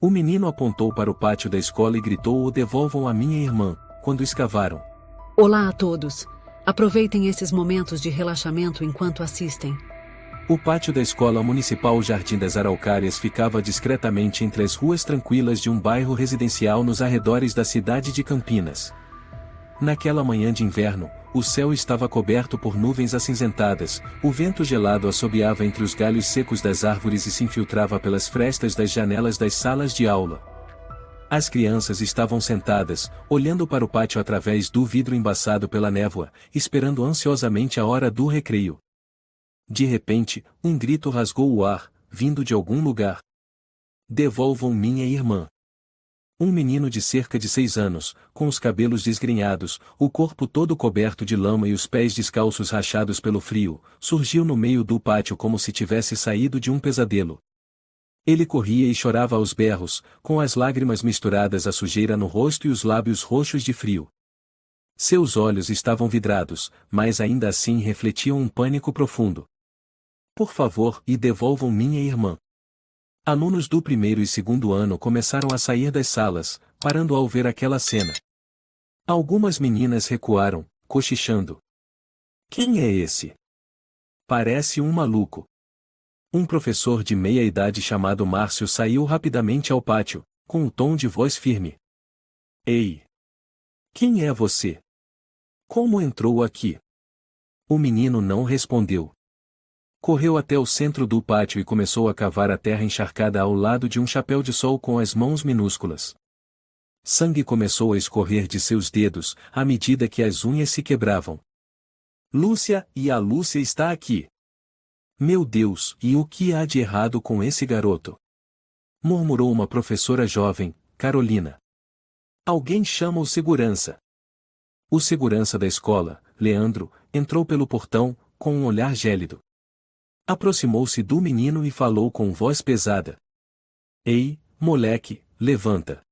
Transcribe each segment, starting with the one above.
O menino apontou para o pátio da escola e gritou: "O devolvam à minha irmã", quando escavaram. Olá a todos. Aproveitem esses momentos de relaxamento enquanto assistem. O pátio da escola municipal Jardim das Araucárias ficava discretamente entre as ruas tranquilas de um bairro residencial nos arredores da cidade de Campinas. Naquela manhã de inverno, o céu estava coberto por nuvens acinzentadas, o vento gelado assobiava entre os galhos secos das árvores e se infiltrava pelas frestas das janelas das salas de aula. As crianças estavam sentadas, olhando para o pátio através do vidro embaçado pela névoa, esperando ansiosamente a hora do recreio. De repente, um grito rasgou o ar, vindo de algum lugar. "Devolvam minha irmã!" Um menino de cerca de 6 anos, com os cabelos desgrenhados, o corpo todo coberto de lama e os pés descalços rachados pelo frio, surgiu no meio do pátio como se tivesse saído de um pesadelo. Ele corria e chorava aos berros, com as lágrimas misturadas à sujeira no rosto e os lábios roxos de frio. Seus olhos estavam vidrados, mas ainda assim refletiam um pânico profundo. "Por favor, e devolvam minha irmã." Alunos do primeiro e segundo ano começaram a sair das salas, parando ao ver aquela cena. Algumas meninas recuaram, cochichando. "Quem é esse? Parece um maluco." Um professor de meia-idade chamado Márcio saiu rapidamente ao pátio, com um tom de voz firme. "Ei! Quem é você? Como entrou aqui?" O menino não respondeu. Correu até o centro do pátio e começou a cavar a terra encharcada ao lado de um chapéu de sol com as mãos minúsculas. Sangue começou a escorrer de seus dedos, à medida que as unhas se quebravam. "Lúcia, e a Lúcia está aqui. Meu Deus, e o que há de errado com esse garoto?" murmurou uma professora jovem, Carolina. "Alguém chama o segurança." O segurança da escola, Leandro, entrou pelo portão, com um olhar gélido. Aproximou-se do menino e falou com voz pesada. "Ei, moleque, levanta.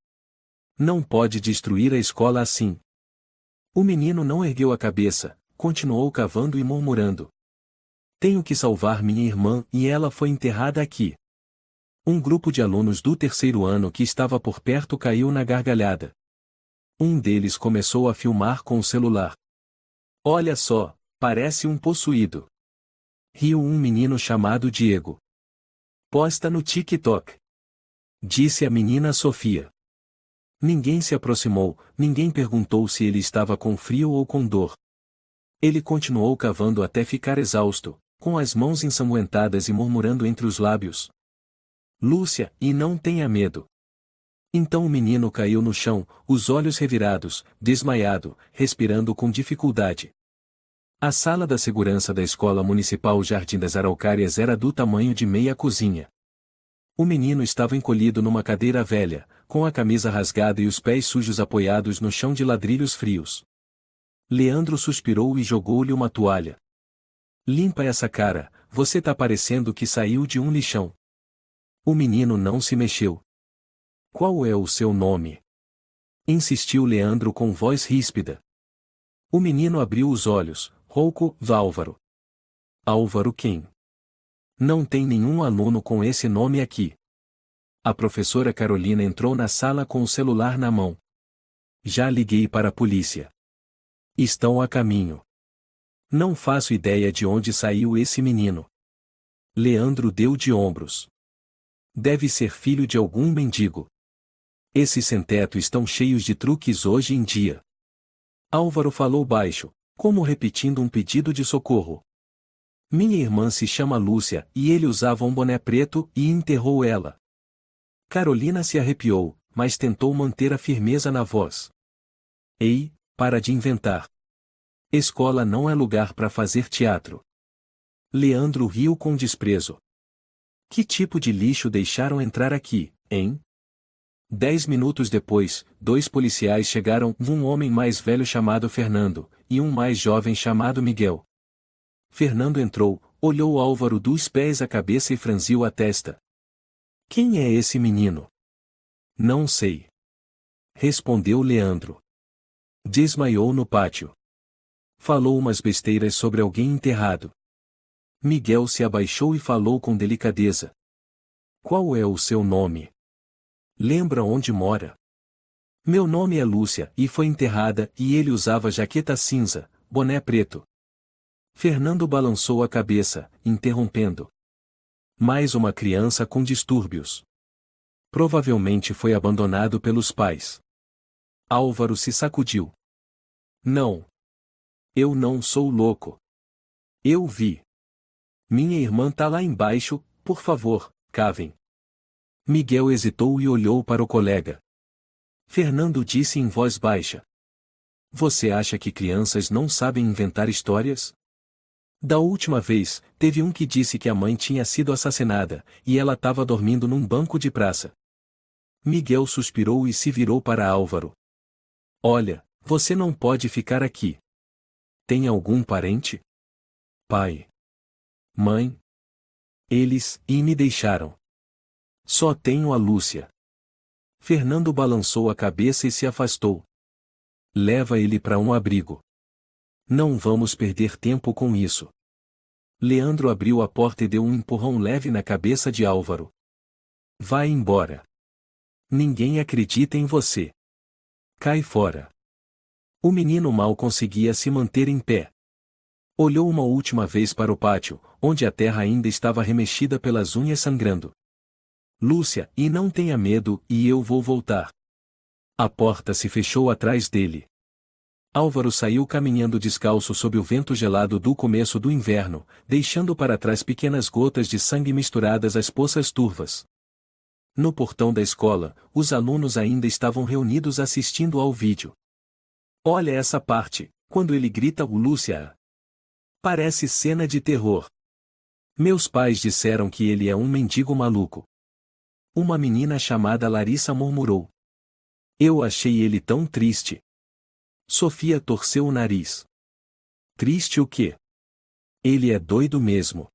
Não pode destruir a escola assim." O menino não ergueu a cabeça, continuou cavando e murmurando. "Tenho que salvar minha irmã e ela foi enterrada aqui." Um grupo de alunos do terceiro ano que estava por perto caiu na gargalhada. Um deles começou a filmar com o celular. "Olha só, parece um possuído." Riu um menino chamado Diego. "Posta no TikTok." Disse a menina Sofia. Ninguém se aproximou, ninguém perguntou se ele estava com frio ou com dor. Ele continuou cavando até ficar exausto, com as mãos ensanguentadas e murmurando entre os lábios. "Lúcia, e não tenha medo." Então o menino caiu no chão, os olhos revirados, desmaiado, respirando com dificuldade. A sala da segurança da escola municipal Jardim das Araucárias era do tamanho de meia cozinha. O menino estava encolhido numa cadeira velha, com a camisa rasgada e os pés sujos apoiados no chão de ladrilhos frios. Leandro suspirou e jogou-lhe uma toalha. "Limpa essa cara, você tá parecendo que saiu de um lixão." O menino não se mexeu. "Qual é o seu nome?" insistiu Leandro com voz ríspida. O menino abriu os olhos. "Rouco, Álvaro." "Álvaro quem? Não tem nenhum aluno com esse nome aqui." A professora Carolina entrou na sala com o celular na mão. "Já liguei para a polícia. Estão a caminho. Não faço ideia de onde saiu esse menino." Leandro deu de ombros. "Deve ser filho de algum mendigo. Esses sem-teto estão cheios de truques hoje em dia." Álvaro falou baixo, como repetindo um pedido de socorro. "Minha irmã se chama Lúcia e ele usava um boné preto e enterrou ela." Carolina se arrepiou, mas tentou manter a firmeza na voz. "Ei, para de inventar. Escola não é lugar para fazer teatro." Leandro riu com desprezo. "Que tipo de lixo deixaram entrar aqui, hein?" 10 minutos depois, 2 policiais chegaram, um homem mais velho chamado Fernando, e um mais jovem chamado Miguel. Fernando entrou, olhou Álvaro dos pés à cabeça e franziu a testa. "Quem é esse menino?" "Não sei." respondeu Leandro. "Desmaiou no pátio. Falou umas besteiras sobre alguém enterrado." Miguel se abaixou e falou com delicadeza. "Qual é o seu nome?" Lembra onde mora? Meu nome é Lúcia, e foi enterrada, e ele usava jaqueta cinza, boné preto. Fernando balançou a cabeça, interrompendo. Mais uma criança com distúrbios. Provavelmente foi abandonado pelos pais. Álvaro se sacudiu. Não. Eu não sou louco. Eu vi. Minha irmã tá lá embaixo, por favor, cavem. Miguel hesitou e olhou para o colega. Fernando disse em voz baixa. Você acha que crianças não sabem inventar histórias? Da última vez, teve um que disse que a mãe tinha sido assassinada, e ela estava dormindo num banco de praça. Miguel suspirou e se virou para Álvaro. Olha, você não pode ficar aqui. Tem algum parente? Pai? Mãe? Eles me deixaram. Só tenho a Lúcia. Fernando balançou a cabeça e se afastou. Leva ele para um abrigo. Não vamos perder tempo com isso. Leandro abriu a porta e deu um empurrão leve na cabeça de Álvaro. Vai embora. Ninguém acredita em você. Cai fora. O menino mal conseguia se manter em pé. Olhou uma última vez para o pátio, onde a terra ainda estava remexida pelas unhas sangrando. Lúcia, e não tenha medo, e eu vou voltar. A porta se fechou atrás dele. Álvaro saiu caminhando descalço sob o vento gelado do começo do inverno, deixando para trás pequenas gotas de sangue misturadas às poças turvas. No portão da escola, os alunos ainda estavam reunidos assistindo ao vídeo. Olha essa parte, quando ele grita o Lúcia. Parece cena de terror. Meus pais disseram que ele é um mendigo maluco. Uma menina chamada Larissa murmurou. Eu achei ele tão triste. Sofia torceu o nariz. Triste o quê? Ele é doido mesmo.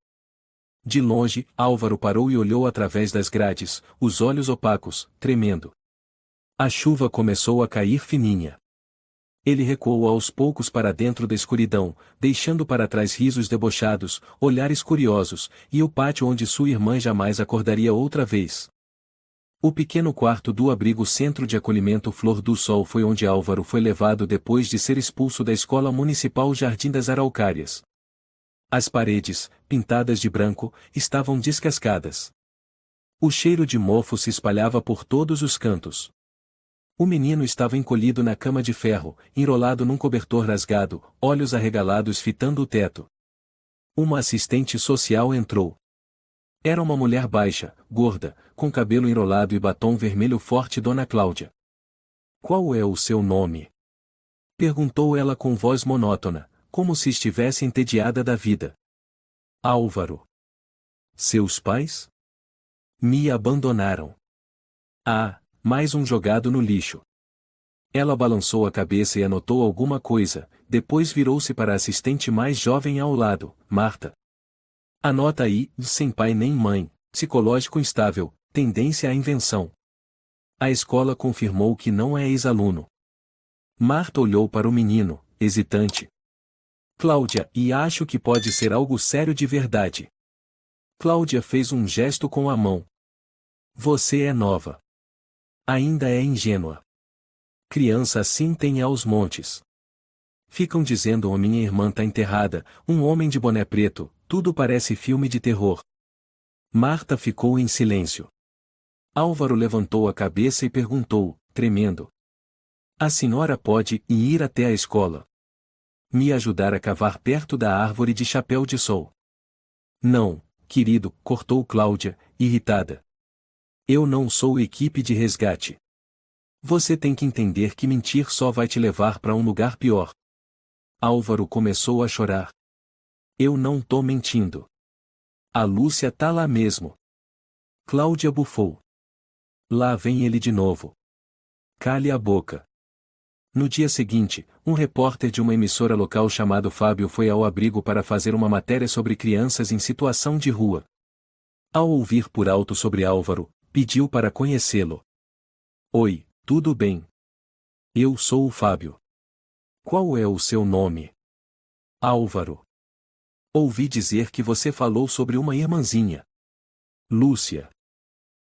De longe, Álvaro parou e olhou através das grades, os olhos opacos, tremendo. A chuva começou a cair fininha. Ele recuou aos poucos para dentro da escuridão, deixando para trás risos debochados, olhares curiosos, e o pátio onde sua irmã jamais acordaria outra vez. O pequeno quarto do abrigo Centro de Acolhimento Flor do Sol foi onde Álvaro foi levado depois de ser expulso da Escola Municipal Jardim das Araucárias. As paredes, pintadas de branco, estavam descascadas. O cheiro de mofo se espalhava por todos os cantos. O menino estava encolhido na cama de ferro, enrolado num cobertor rasgado, olhos arregalados fitando o teto. Uma assistente social entrou. Era uma mulher baixa, gorda, com cabelo enrolado e batom vermelho forte. Dona Cláudia. Qual é o seu nome? Perguntou ela com voz monótona, como se estivesse entediada da vida. Álvaro. Seus pais? Me abandonaram. Ah, mais um jogado no lixo. Ela balançou a cabeça e anotou alguma coisa, depois virou-se para a assistente mais jovem ao lado, Marta. Anota aí, sem pai nem mãe, psicológico instável, tendência à invenção. A escola confirmou que não é ex-aluno. Marta olhou para o menino, hesitante. Cláudia, e acho que pode ser algo sério de verdade. Cláudia fez um gesto com a mão. Você é nova. Ainda é ingênua. Criança assim tem aos montes. Ficam dizendo minha irmã tá enterrada, um homem de boné preto, tudo parece filme de terror. Marta ficou em silêncio. Álvaro levantou a cabeça e perguntou, tremendo. A senhora pode ir até a escola. Me ajudar a cavar perto da árvore de chapéu de sol. Não, querido, cortou Cláudia, irritada. Eu não sou equipe de resgate. Você tem que entender que mentir só vai te levar para um lugar pior. Álvaro começou a chorar. Eu não tô mentindo. A Lúcia tá lá mesmo. Cláudia bufou. Lá vem ele de novo. Cale a boca. No dia seguinte, um repórter de uma emissora local chamado Fábio foi ao abrigo para fazer uma matéria sobre crianças em situação de rua. Ao ouvir por alto sobre Álvaro, pediu para conhecê-lo. Oi, tudo bem? Eu sou o Fábio. Qual é o seu nome? Álvaro. Ouvi dizer que você falou sobre uma irmãzinha. Lúcia.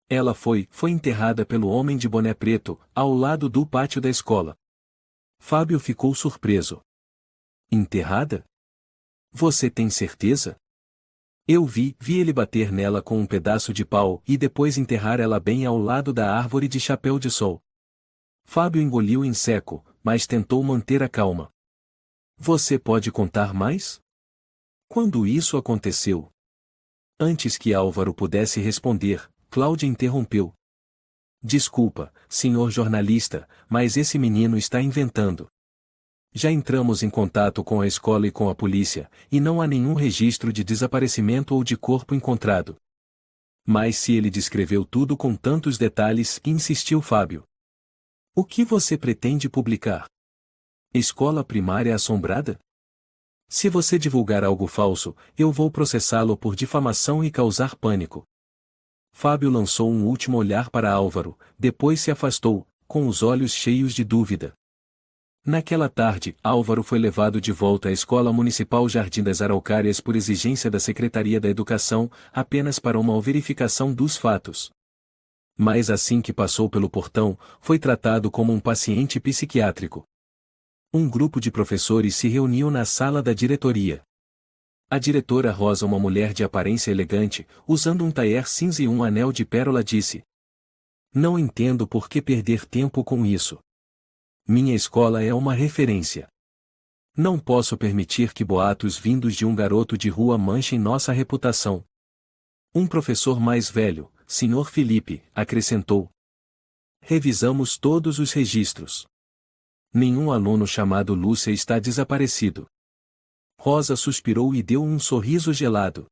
Ela foi enterrada pelo homem de boné preto, ao lado do pátio da escola. Fábio ficou surpreso. Enterrada? Você tem certeza? Eu vi ele bater nela com um pedaço de pau e depois enterrar ela bem ao lado da árvore de chapéu de sol. Fábio engoliu em seco, mas tentou manter a calma. Você pode contar mais? Quando isso aconteceu? Antes que Álvaro pudesse responder, Cláudia interrompeu. Desculpa, senhor jornalista, mas esse menino está inventando. Já entramos em contato com a escola e com a polícia, e não há nenhum registro de desaparecimento ou de corpo encontrado. Mas se ele descreveu tudo com tantos detalhes, insistiu Fábio. O que você pretende publicar? Escola primária assombrada? Se você divulgar algo falso, eu vou processá-lo por difamação e causar pânico. Fábio lançou um último olhar para Álvaro, depois se afastou, com os olhos cheios de dúvida. Naquela tarde, Álvaro foi levado de volta à Escola Municipal Jardim das Araucárias por exigência da Secretaria da Educação, apenas para uma verificação dos fatos. Mas assim que passou pelo portão, foi tratado como um paciente psiquiátrico. Um grupo de professores se reuniu na sala da diretoria. A diretora Rosa, uma mulher de aparência elegante, usando um taier cinza e um anel de pérola, disse: Não entendo por que perder tempo com isso. Minha escola é uma referência. Não posso permitir que boatos vindos de um garoto de rua manchem nossa reputação. Um professor mais velho, Sr. Felipe, acrescentou: Revisamos todos os registros. Nenhum aluno chamado Lúcia está desaparecido. Rosa suspirou e deu um sorriso gelado.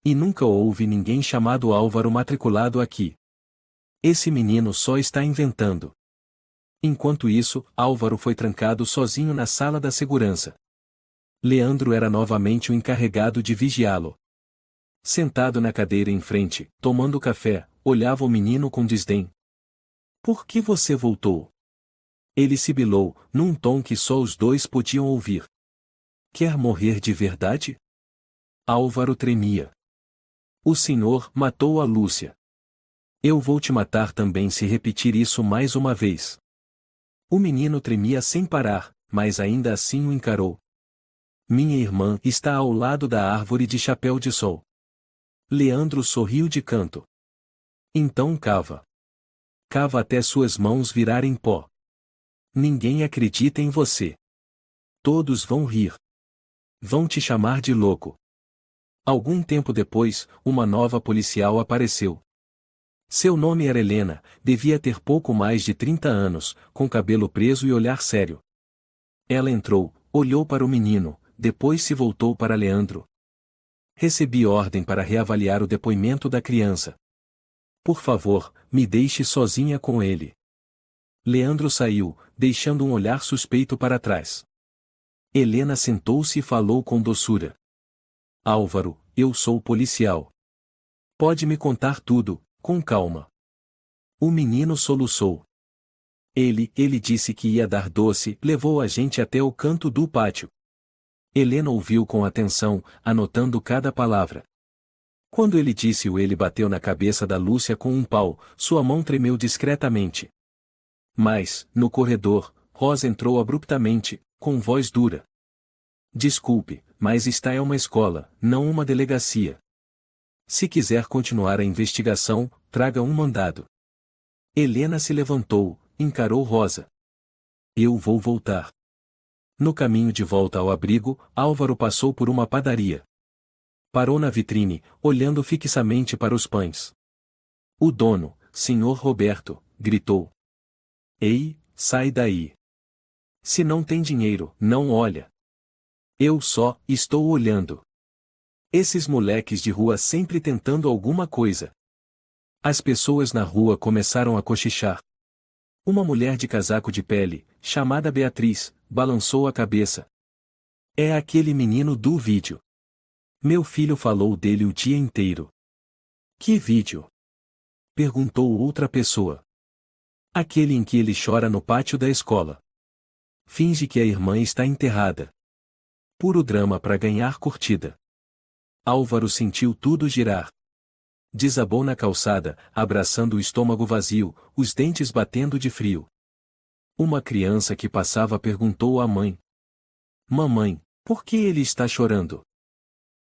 E nunca houve ninguém chamado Álvaro matriculado aqui. Esse menino só está inventando. Enquanto isso, Álvaro foi trancado sozinho na sala da segurança. Leandro era novamente o encarregado de vigiá-lo. Sentado na cadeira em frente, tomando café, olhava o menino com desdém. Por que você voltou? Ele sibilou, num tom que só os dois podiam ouvir. Quer morrer de verdade? Álvaro tremia. O senhor matou a Lúcia. Eu vou te matar também se repetir isso mais uma vez. O menino tremia sem parar, mas ainda assim o encarou. Minha irmã está ao lado da árvore de chapéu de sol. Leandro sorriu de canto. Então cava. Cava até suas mãos virarem pó. Ninguém acredita em você. Todos vão rir. Vão te chamar de louco. Algum tempo depois, uma nova policial apareceu. Seu nome era Helena, devia ter pouco mais de 30 anos, com cabelo preso e olhar sério. Ela entrou, olhou para o menino, depois se voltou para Leandro. Recebi ordem para reavaliar o depoimento da criança. Por favor, me deixe sozinha com ele. Leandro saiu, deixando um olhar suspeito para trás. Helena sentou-se e falou com doçura. Álvaro, eu sou policial. Pode me contar tudo, com calma. O menino soluçou. Ele disse que ia dar doce, levou a gente até o canto do pátio. Helena ouviu com atenção, anotando cada palavra. Quando ele disse ele bateu na cabeça da Lúcia com um pau, sua mão tremeu discretamente. Mas, no corredor, Rosa entrou abruptamente, com voz dura. Desculpe, mas esta é uma escola, não uma delegacia. Se quiser continuar a investigação, traga um mandado. Helena se levantou, encarou Rosa. Eu vou voltar. No caminho de volta ao abrigo, Álvaro passou por uma padaria. Parou na vitrine, olhando fixamente para os pães. O dono, Sr. Roberto, gritou. Ei, sai daí. Se não tem dinheiro, não olha. Eu só estou olhando. Esses moleques de rua sempre tentando alguma coisa. As pessoas na rua começaram a cochichar. Uma mulher de casaco de pele, chamada Beatriz, balançou a cabeça. É aquele menino do vídeo. Meu filho falou dele o dia inteiro. Que vídeo? Perguntou outra pessoa. Aquele em que ele chora no pátio da escola. Finge que a irmã está enterrada. Puro drama para ganhar curtida. Álvaro sentiu tudo girar. Desabou na calçada, abraçando o estômago vazio, os dentes batendo de frio. Uma criança que passava perguntou à mãe: Mamãe, por que ele está chorando?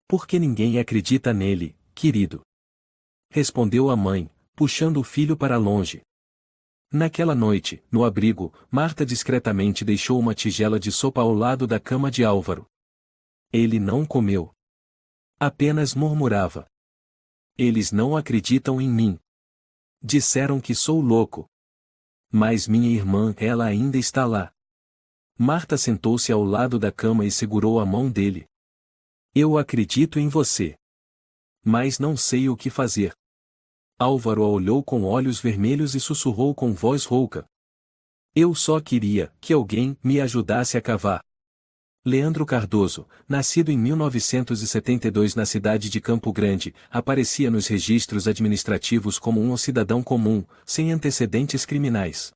Porque ninguém acredita nele, querido. Respondeu a mãe, puxando o filho para longe. Naquela noite, no abrigo, Marta discretamente deixou uma tigela de sopa ao lado da cama de Álvaro. Ele não comeu. Apenas murmurava. Eles não acreditam em mim. Disseram que sou louco. Mas minha irmã, ela ainda está lá. Marta sentou-se ao lado da cama e segurou a mão dele. Eu acredito em você. Mas não sei o que fazer. Álvaro a olhou com olhos vermelhos e sussurrou com voz rouca. Eu só queria que alguém me ajudasse a cavar. Leandro Cardoso, nascido em 1972 na cidade de Campo Grande, aparecia nos registros administrativos como um cidadão comum, sem antecedentes criminais.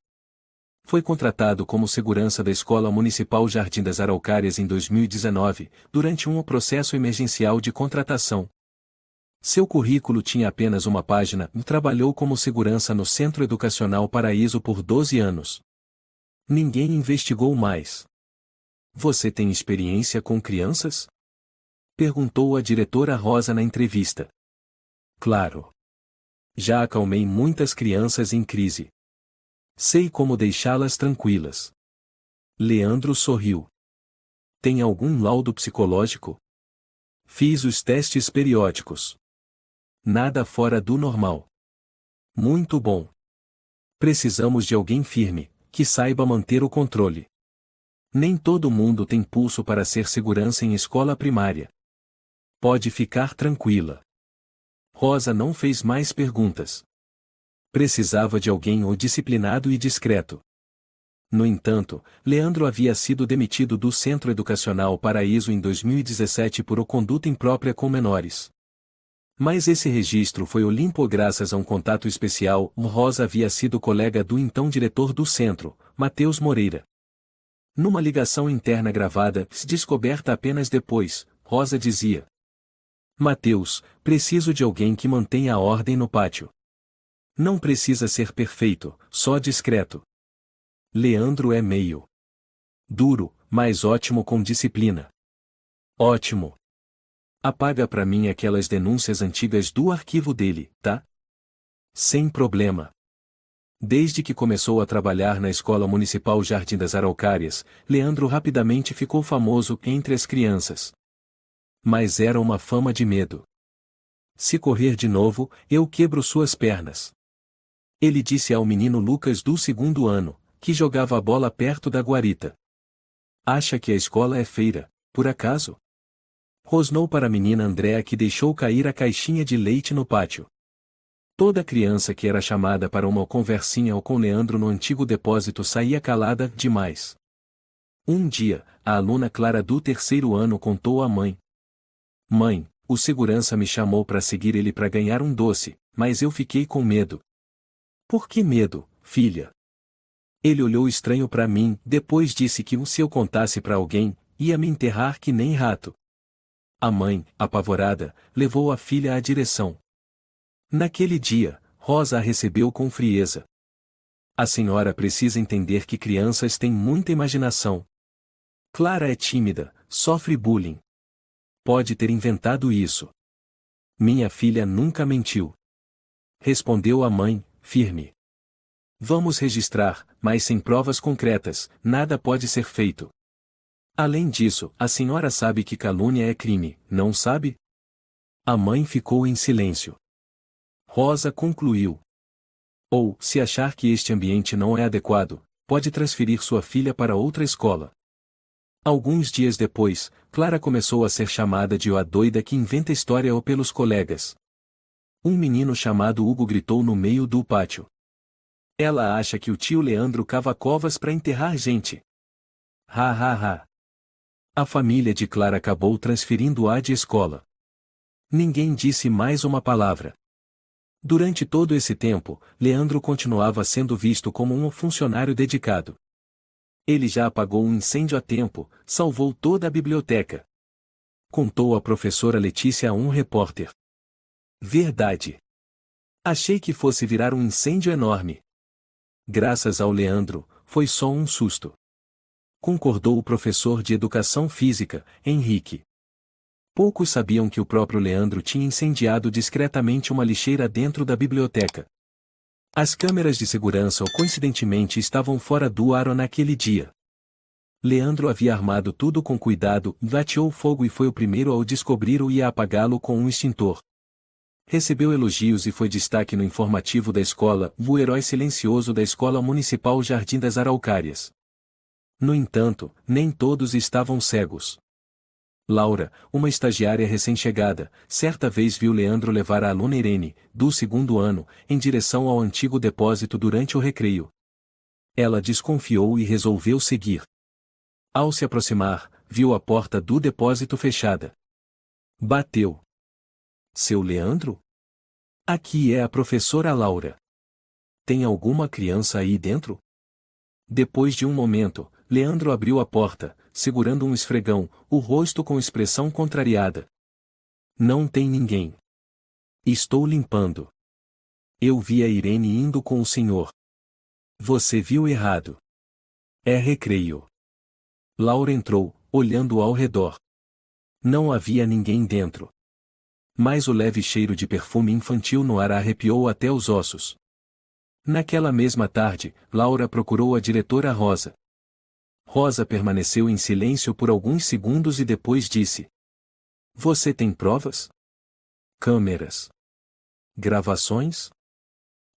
Foi contratado como segurança da Escola Municipal Jardim das Araucárias em 2019, durante um processo emergencial de contratação. Seu currículo tinha apenas uma página e trabalhou como segurança no Centro Educacional Paraíso por 12 anos. Ninguém investigou mais. Você tem experiência com crianças? Perguntou a diretora Rosa na entrevista. Claro. Já acalmei muitas crianças em crise. Sei como deixá-las tranquilas. Leandro sorriu. Tem algum laudo psicológico? Fiz os testes periódicos. Nada fora do normal. Muito bom. Precisamos de alguém firme, que saiba manter o controle. Nem todo mundo tem pulso para ser segurança em escola primária. Pode ficar tranquila. Rosa não fez mais perguntas. Precisava de alguém disciplinado e discreto. No entanto, Leandro havia sido demitido do Centro Educacional Paraíso em 2017 por conduta imprópria com menores. Mas esse registro foi limpo graças a um contato especial. Rosa havia sido colega do então diretor do centro, Matheus Moreira. Numa ligação interna gravada, descoberta apenas depois, Rosa dizia: Matheus, preciso de alguém que mantenha a ordem no pátio. Não precisa ser perfeito, só discreto. Leandro é meio duro, mas ótimo com disciplina. Ótimo. Apaga pra mim aquelas denúncias antigas do arquivo dele, tá? Sem problema. Desde que começou a trabalhar na Escola Municipal Jardim das Araucárias, Leandro rapidamente ficou famoso entre as crianças. Mas era uma fama de medo. Se correr de novo, eu quebro suas pernas. Ele disse ao menino Lucas do 2º ano, que jogava a bola perto da guarita. Acha que a escola é feira, por acaso? Rosnou para a menina Andréa, que deixou cair a caixinha de leite no pátio. Toda criança que era chamada para uma conversinha com Leandro no antigo depósito saía calada demais. Um dia, a aluna Clara do 3º ano contou à mãe. Mãe, o segurança me chamou para seguir ele para ganhar um doce, mas eu fiquei com medo. Por que medo, filha? Ele olhou estranho para mim, depois disse que se eu contasse para alguém, ia me enterrar que nem rato. A mãe, apavorada, levou a filha à direção. Naquele dia, Rosa a recebeu com frieza. A senhora precisa entender que crianças têm muita imaginação. Clara é tímida, sofre bullying. Pode ter inventado isso. Minha filha nunca mentiu. Respondeu a mãe, firme. Vamos registrar, mas sem provas concretas, nada pode ser feito. Além disso, a senhora sabe que calúnia é crime, não sabe? A mãe ficou em silêncio. Rosa concluiu. Ou, se achar que este ambiente não é adequado, pode transferir sua filha para outra escola. Alguns dias depois, Clara começou a ser chamada de a doida que inventa história pelos colegas. Um menino chamado Hugo gritou no meio do pátio. Ela acha que o tio Leandro cava covas para enterrar gente. Ha ha ha. A família de Clara acabou transferindo-a de escola. Ninguém disse mais uma palavra. Durante todo esse tempo, Leandro continuava sendo visto como um funcionário dedicado. Ele já apagou um incêndio a tempo, salvou toda a biblioteca. Contou a professora Letícia a um repórter. Verdade. Achei que fosse virar um incêndio enorme. Graças ao Leandro, foi só um susto. Concordou o professor de educação física, Henrique. Poucos sabiam que o próprio Leandro tinha incendiado discretamente uma lixeira dentro da biblioteca. As câmeras de segurança coincidentemente estavam fora do ar naquele dia. Leandro havia armado tudo com cuidado, ateou fogo e foi o primeiro a o descobrir e a apagá-lo com um extintor. Recebeu elogios e foi destaque no informativo da escola, o herói silencioso da Escola Municipal Jardim das Araucárias. No entanto, nem todos estavam cegos. Laura, uma estagiária recém-chegada, certa vez viu Leandro levar a aluna Irene, do 2º ano, em direção ao antigo depósito durante o recreio. Ela desconfiou e resolveu seguir. Ao se aproximar, viu a porta do depósito fechada. Bateu. Seu Leandro? Aqui é a professora Laura. Tem alguma criança aí dentro? Depois de um momento, Leandro abriu a porta, segurando um esfregão, o rosto com expressão contrariada. Não tem ninguém. Estou limpando. Eu vi a Irene indo com o senhor. Você viu errado. É recreio. Laura entrou, olhando ao redor. Não havia ninguém dentro. Mas o leve cheiro de perfume infantil no ar a arrepiou até os ossos. Naquela mesma tarde, Laura procurou a diretora Rosa. Rosa permaneceu em silêncio por alguns segundos e depois disse: Você tem provas? Câmeras? Gravações?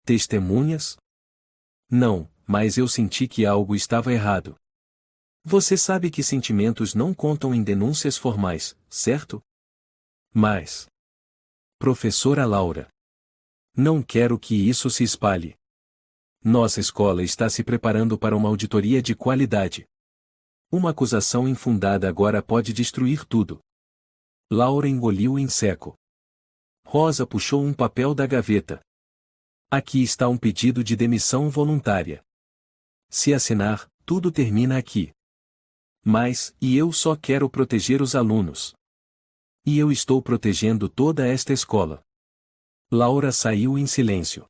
Testemunhas? Não, mas eu senti que algo estava errado. Você sabe que sentimentos não contam em denúncias formais, certo? Mas... Professora Laura. Não quero que isso se espalhe. Nossa escola está se preparando para uma auditoria de qualidade. Uma acusação infundada agora pode destruir tudo. Laura engoliu em seco. Rosa puxou um papel da gaveta. Aqui está um pedido de demissão voluntária. Se assinar, tudo termina aqui. Mas, eu só quero proteger os alunos. E eu estou protegendo toda esta escola. Laura saiu em silêncio.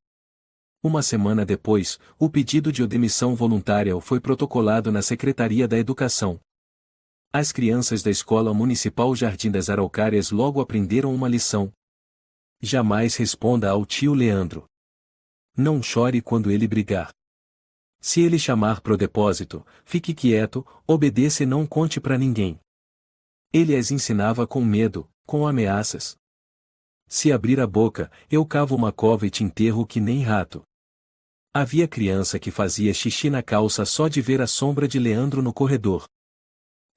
Uma semana depois, o pedido de demissão voluntária foi protocolado na Secretaria da Educação. As crianças da Escola Municipal Jardim das Araucárias logo aprenderam uma lição. Jamais responda ao tio Leandro. Não chore quando ele brigar. Se ele chamar pro depósito, fique quieto, obedeça e não conte pra ninguém. Ele as ensinava com medo, com ameaças. Se abrir a boca, eu cavo uma cova e te enterro que nem rato. Havia criança que fazia xixi na calça só de ver a sombra de Leandro no corredor.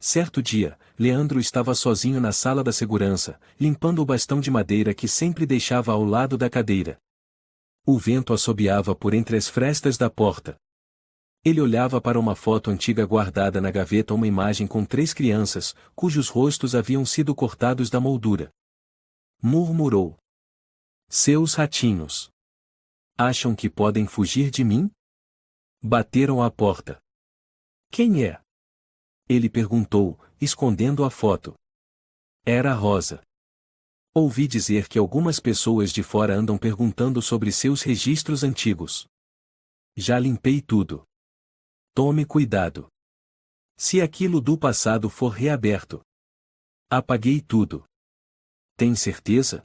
Certo dia, Leandro estava sozinho na sala da segurança, limpando o bastão de madeira que sempre deixava ao lado da cadeira. O vento assobiava por entre as frestas da porta. Ele olhava para uma foto antiga guardada na gaveta, uma imagem com 3 crianças, cujos rostos haviam sido cortados da moldura. Murmurou. Seus ratinhos. Acham que podem fugir de mim? Bateram à porta. Quem é? Ele perguntou, escondendo a foto. Era a Rosa. Ouvi dizer que algumas pessoas de fora andam perguntando sobre seus registros antigos. Já limpei tudo. Tome cuidado. Se aquilo do passado for reaberto. Apaguei tudo. Tem certeza?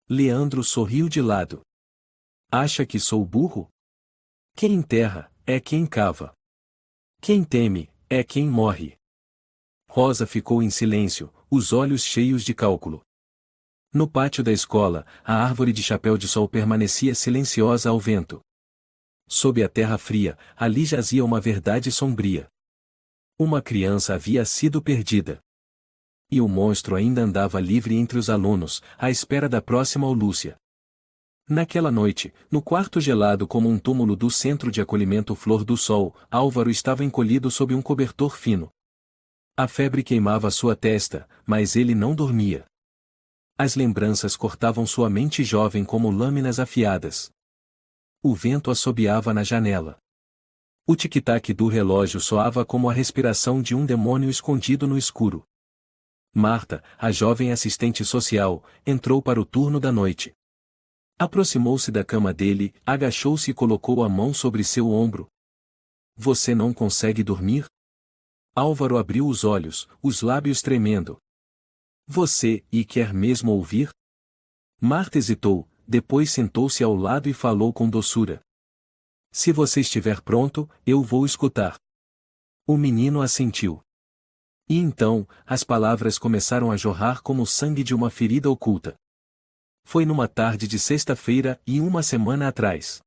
Leandro sorriu de lado. Acha que sou burro? Quem enterra, é quem cava. Quem teme, é quem morre. Rosa ficou em silêncio, os olhos cheios de cálculo. No pátio da escola, a árvore de chapéu de sol permanecia silenciosa ao vento. Sob a terra fria, ali jazia uma verdade sombria. Uma criança havia sido perdida. E o monstro ainda andava livre entre os alunos, à espera da próxima Lúcia. Naquela noite, no quarto gelado como um túmulo do Centro de Acolhimento Flor do Sol, Álvaro estava encolhido sob um cobertor fino. A febre queimava sua testa, mas ele não dormia. As lembranças cortavam sua mente jovem como lâminas afiadas. O vento assobiava na janela. O tic-tac do relógio soava como a respiração de um demônio escondido no escuro. Marta, a jovem assistente social, entrou para o turno da noite. Aproximou-se da cama dele, agachou-se e colocou a mão sobre seu ombro. Você não consegue dormir? Álvaro abriu os olhos, os lábios tremendo. Você, e quer mesmo ouvir? Marta hesitou, depois sentou-se ao lado e falou com doçura. Se você estiver pronto, eu vou escutar. O menino assentiu. E então, as palavras começaram a jorrar como o sangue de uma ferida oculta. Foi numa tarde de sexta-feira e uma semana atrás.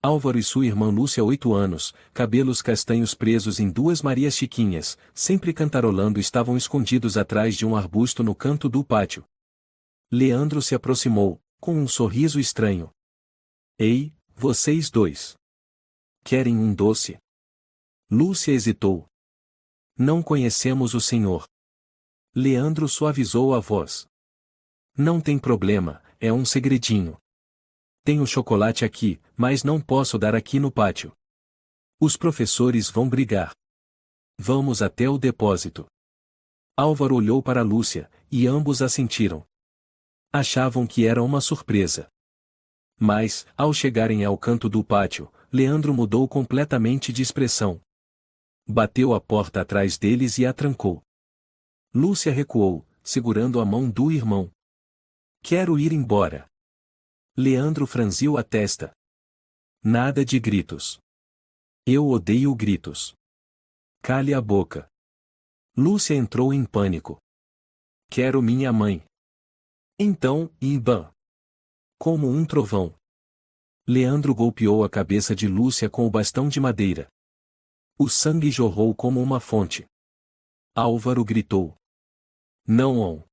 Álvaro e sua irmã Lúcia, 8 anos, cabelos castanhos presos em duas Marias Chiquinhas, sempre cantarolando, estavam escondidos atrás de um arbusto no canto do pátio. Leandro se aproximou, com um sorriso estranho. Ei, vocês dois. Querem um doce? Lúcia hesitou. Não conhecemos o senhor. Leandro suavizou a voz. Não tem problema, é um segredinho. Tenho chocolate aqui, mas não posso dar aqui no pátio. Os professores vão brigar. Vamos até o depósito. Álvaro olhou para Lúcia, e ambos assentiram. Achavam que era uma surpresa. Mas, ao chegarem ao canto do pátio, Leandro mudou completamente de expressão. Bateu a porta atrás deles e a trancou. Lúcia recuou, segurando a mão do irmão. Quero ir embora. Leandro franziu a testa. Nada de gritos. Eu odeio gritos. Cale a boca. Lúcia entrou em pânico. Quero minha mãe. Então, Iban. Como um trovão. Leandro golpeou a cabeça de Lúcia com o bastão de madeira. O sangue jorrou como uma fonte. Álvaro gritou. Não.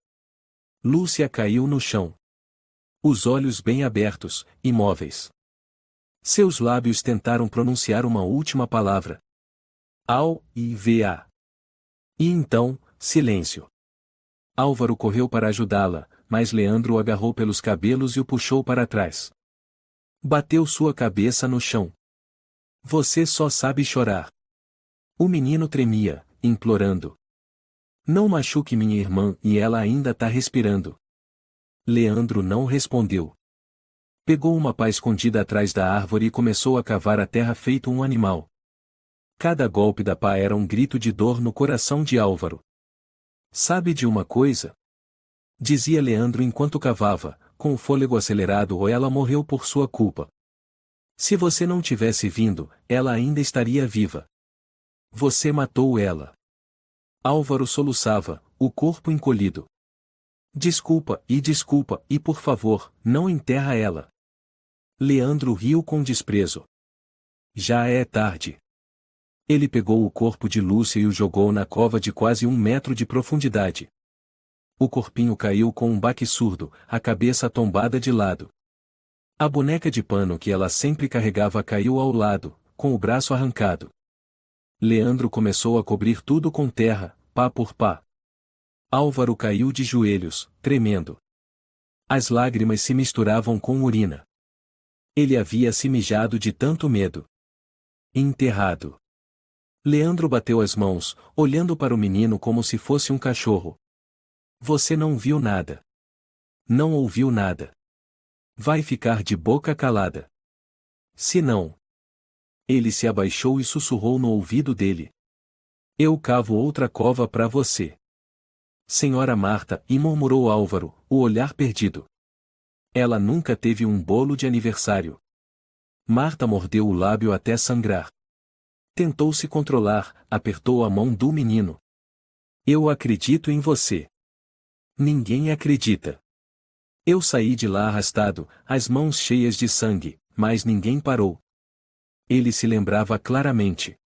Lúcia caiu no chão. Os olhos bem abertos, imóveis. Seus lábios tentaram pronunciar uma última palavra. Al-I-V-A. E então, silêncio. Álvaro correu para ajudá-la, mas Leandro o agarrou pelos cabelos e o puxou para trás. Bateu sua cabeça no chão. Você só sabe chorar. O menino tremia, implorando. Não machuque minha irmã, e ela ainda tá respirando. Leandro não respondeu. Pegou uma pá escondida atrás da árvore e começou a cavar a terra feito um animal. Cada golpe da pá era um grito de dor no coração de Álvaro. Sabe de uma coisa? Dizia Leandro enquanto cavava, com o fôlego acelerado, ou ela morreu por sua culpa. Se você não tivesse vindo, ela ainda estaria viva. Você matou ela. Álvaro soluçava, o corpo encolhido. Desculpa, e por favor, não enterra ela. Leandro riu com desprezo. Já é tarde. Ele pegou o corpo de Lúcia e o jogou na cova de quase 1 metro de profundidade. O corpinho caiu com um baque surdo, a cabeça tombada de lado. A boneca de pano que ela sempre carregava caiu ao lado, com o braço arrancado. Leandro começou a cobrir tudo com terra, pá por pá. Álvaro caiu de joelhos, tremendo. As lágrimas se misturavam com urina. Ele havia se mijado de tanto medo. Enterrado. Leandro bateu as mãos, olhando para o menino como se fosse um cachorro. Você não viu nada. Não ouviu nada. Vai ficar de boca calada. Se não. Ele se abaixou e sussurrou no ouvido dele. Eu cavo outra cova para você. Senhora Marta, e murmurou Álvaro, o olhar perdido. Ela nunca teve um bolo de aniversário. Marta mordeu o lábio até sangrar. Tentou se controlar, apertou a mão do menino. Eu acredito em você. Ninguém acredita. Eu saí de lá arrastado, as mãos cheias de sangue, mas ninguém parou. Ele se lembrava claramente.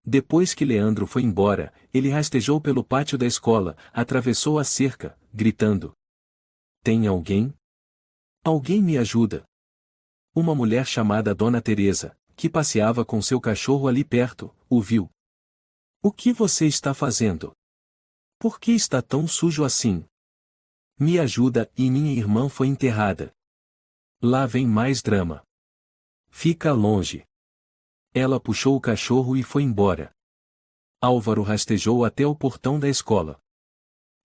Depois que Leandro foi embora, ele rastejou pelo pátio da escola, atravessou a cerca, gritando. Tem alguém? Alguém me ajuda. Uma mulher chamada Dona Teresa, que passeava com seu cachorro ali perto, o viu. O que você está fazendo? Por que está tão sujo assim? Me ajuda, e minha irmã foi enterrada. Lá vem mais drama. Fica longe. Ela puxou o cachorro e foi embora. Álvaro rastejou até o portão da escola.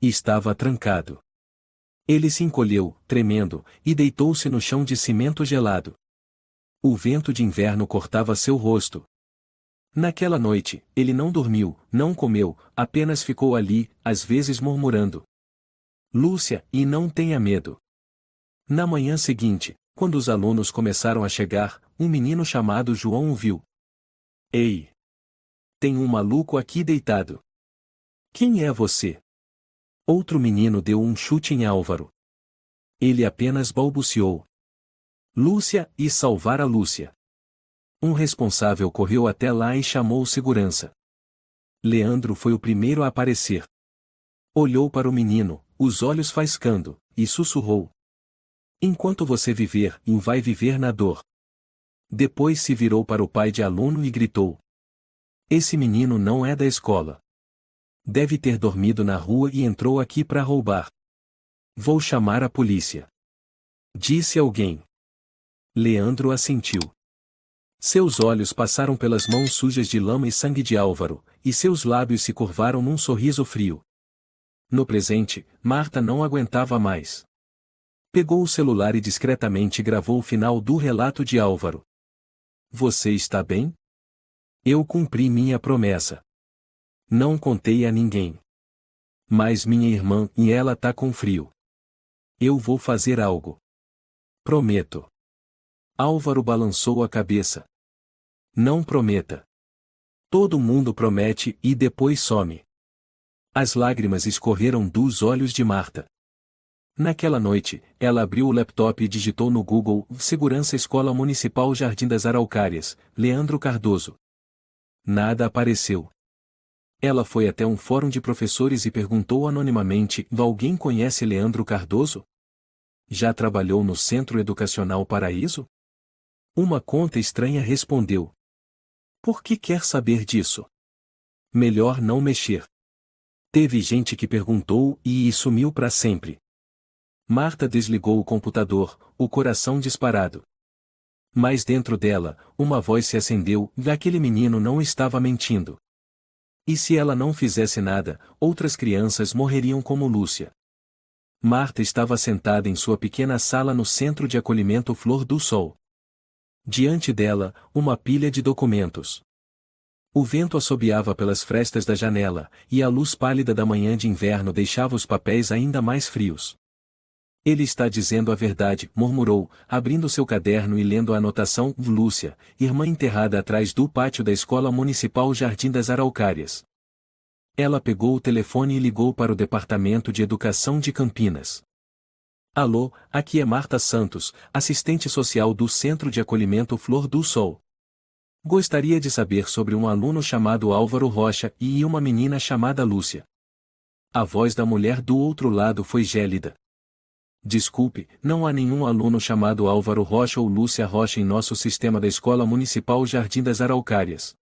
Estava trancado. Ele se encolheu, tremendo, e deitou-se no chão de cimento gelado. O vento de inverno cortava seu rosto. Naquela noite, ele não dormiu, não comeu, apenas ficou ali, às vezes murmurando: Lúcia, e não tenha medo. Na manhã seguinte, quando os alunos começaram a chegar, um menino chamado João o viu. Ei! Tem um maluco aqui deitado. Quem é você? Outro menino deu um chute em Álvaro. Ele apenas balbuciou: Lúcia, e salvar a Lúcia. Um responsável correu até lá e chamou o segurança. Leandro foi o primeiro a aparecer. Olhou para o menino, os olhos faiscando, e sussurrou: Enquanto você viver, vai viver na dor. Depois se virou para o pai de aluno e gritou: Esse menino não é da escola. Deve ter dormido na rua e entrou aqui para roubar. Vou chamar a polícia. Disse alguém. Leandro assentiu. Seus olhos passaram pelas mãos sujas de lama e sangue de Álvaro, e seus lábios se curvaram num sorriso frio. No presente, Marta não aguentava mais. Pegou o celular e discretamente gravou o final do relato de Álvaro. Você está bem? Eu cumpri minha promessa. Não contei a ninguém. Mas minha irmã e ela tá com frio. Eu vou fazer algo. Prometo. Álvaro balançou a cabeça. Não prometa. Todo mundo promete e depois some. As lágrimas escorreram dos olhos de Marta. Naquela noite, ela abriu o laptop e digitou no Google Segurança Escola Municipal Jardim das Araucárias, Leandro Cardoso. Nada apareceu. Ela foi até um fórum de professores e perguntou anonimamente: Alguém conhece Leandro Cardoso? Já trabalhou no Centro Educacional Paraíso? Uma conta estranha respondeu: Por que quer saber disso? Melhor não mexer. Teve gente que perguntou e sumiu para sempre. Marta desligou o computador, o coração disparado. Mas dentro dela, uma voz se acendeu: aquele menino não estava mentindo. E se ela não fizesse nada, outras crianças morreriam como Lúcia. Marta estava sentada em sua pequena sala no centro de acolhimento Flor do Sol. Diante dela, uma pilha de documentos. O vento assobiava pelas frestas da janela, e a luz pálida da manhã de inverno deixava os papéis ainda mais frios. Ele está dizendo a verdade, murmurou, abrindo seu caderno e lendo a anotação: Lúcia, irmã enterrada atrás do pátio da Escola Municipal Jardim das Araucárias. Ela pegou o telefone e ligou para o Departamento de Educação de Campinas. Alô, aqui é Marta Santos, assistente social do Centro de Acolhimento Flor do Sol. Gostaria de saber sobre um aluno chamado Álvaro Rocha e uma menina chamada Lúcia. A voz da mulher do outro lado foi gélida. Desculpe, não há nenhum aluno chamado Álvaro Rocha ou Lúcia Rocha em nosso sistema da Escola Municipal Jardim das Araucárias.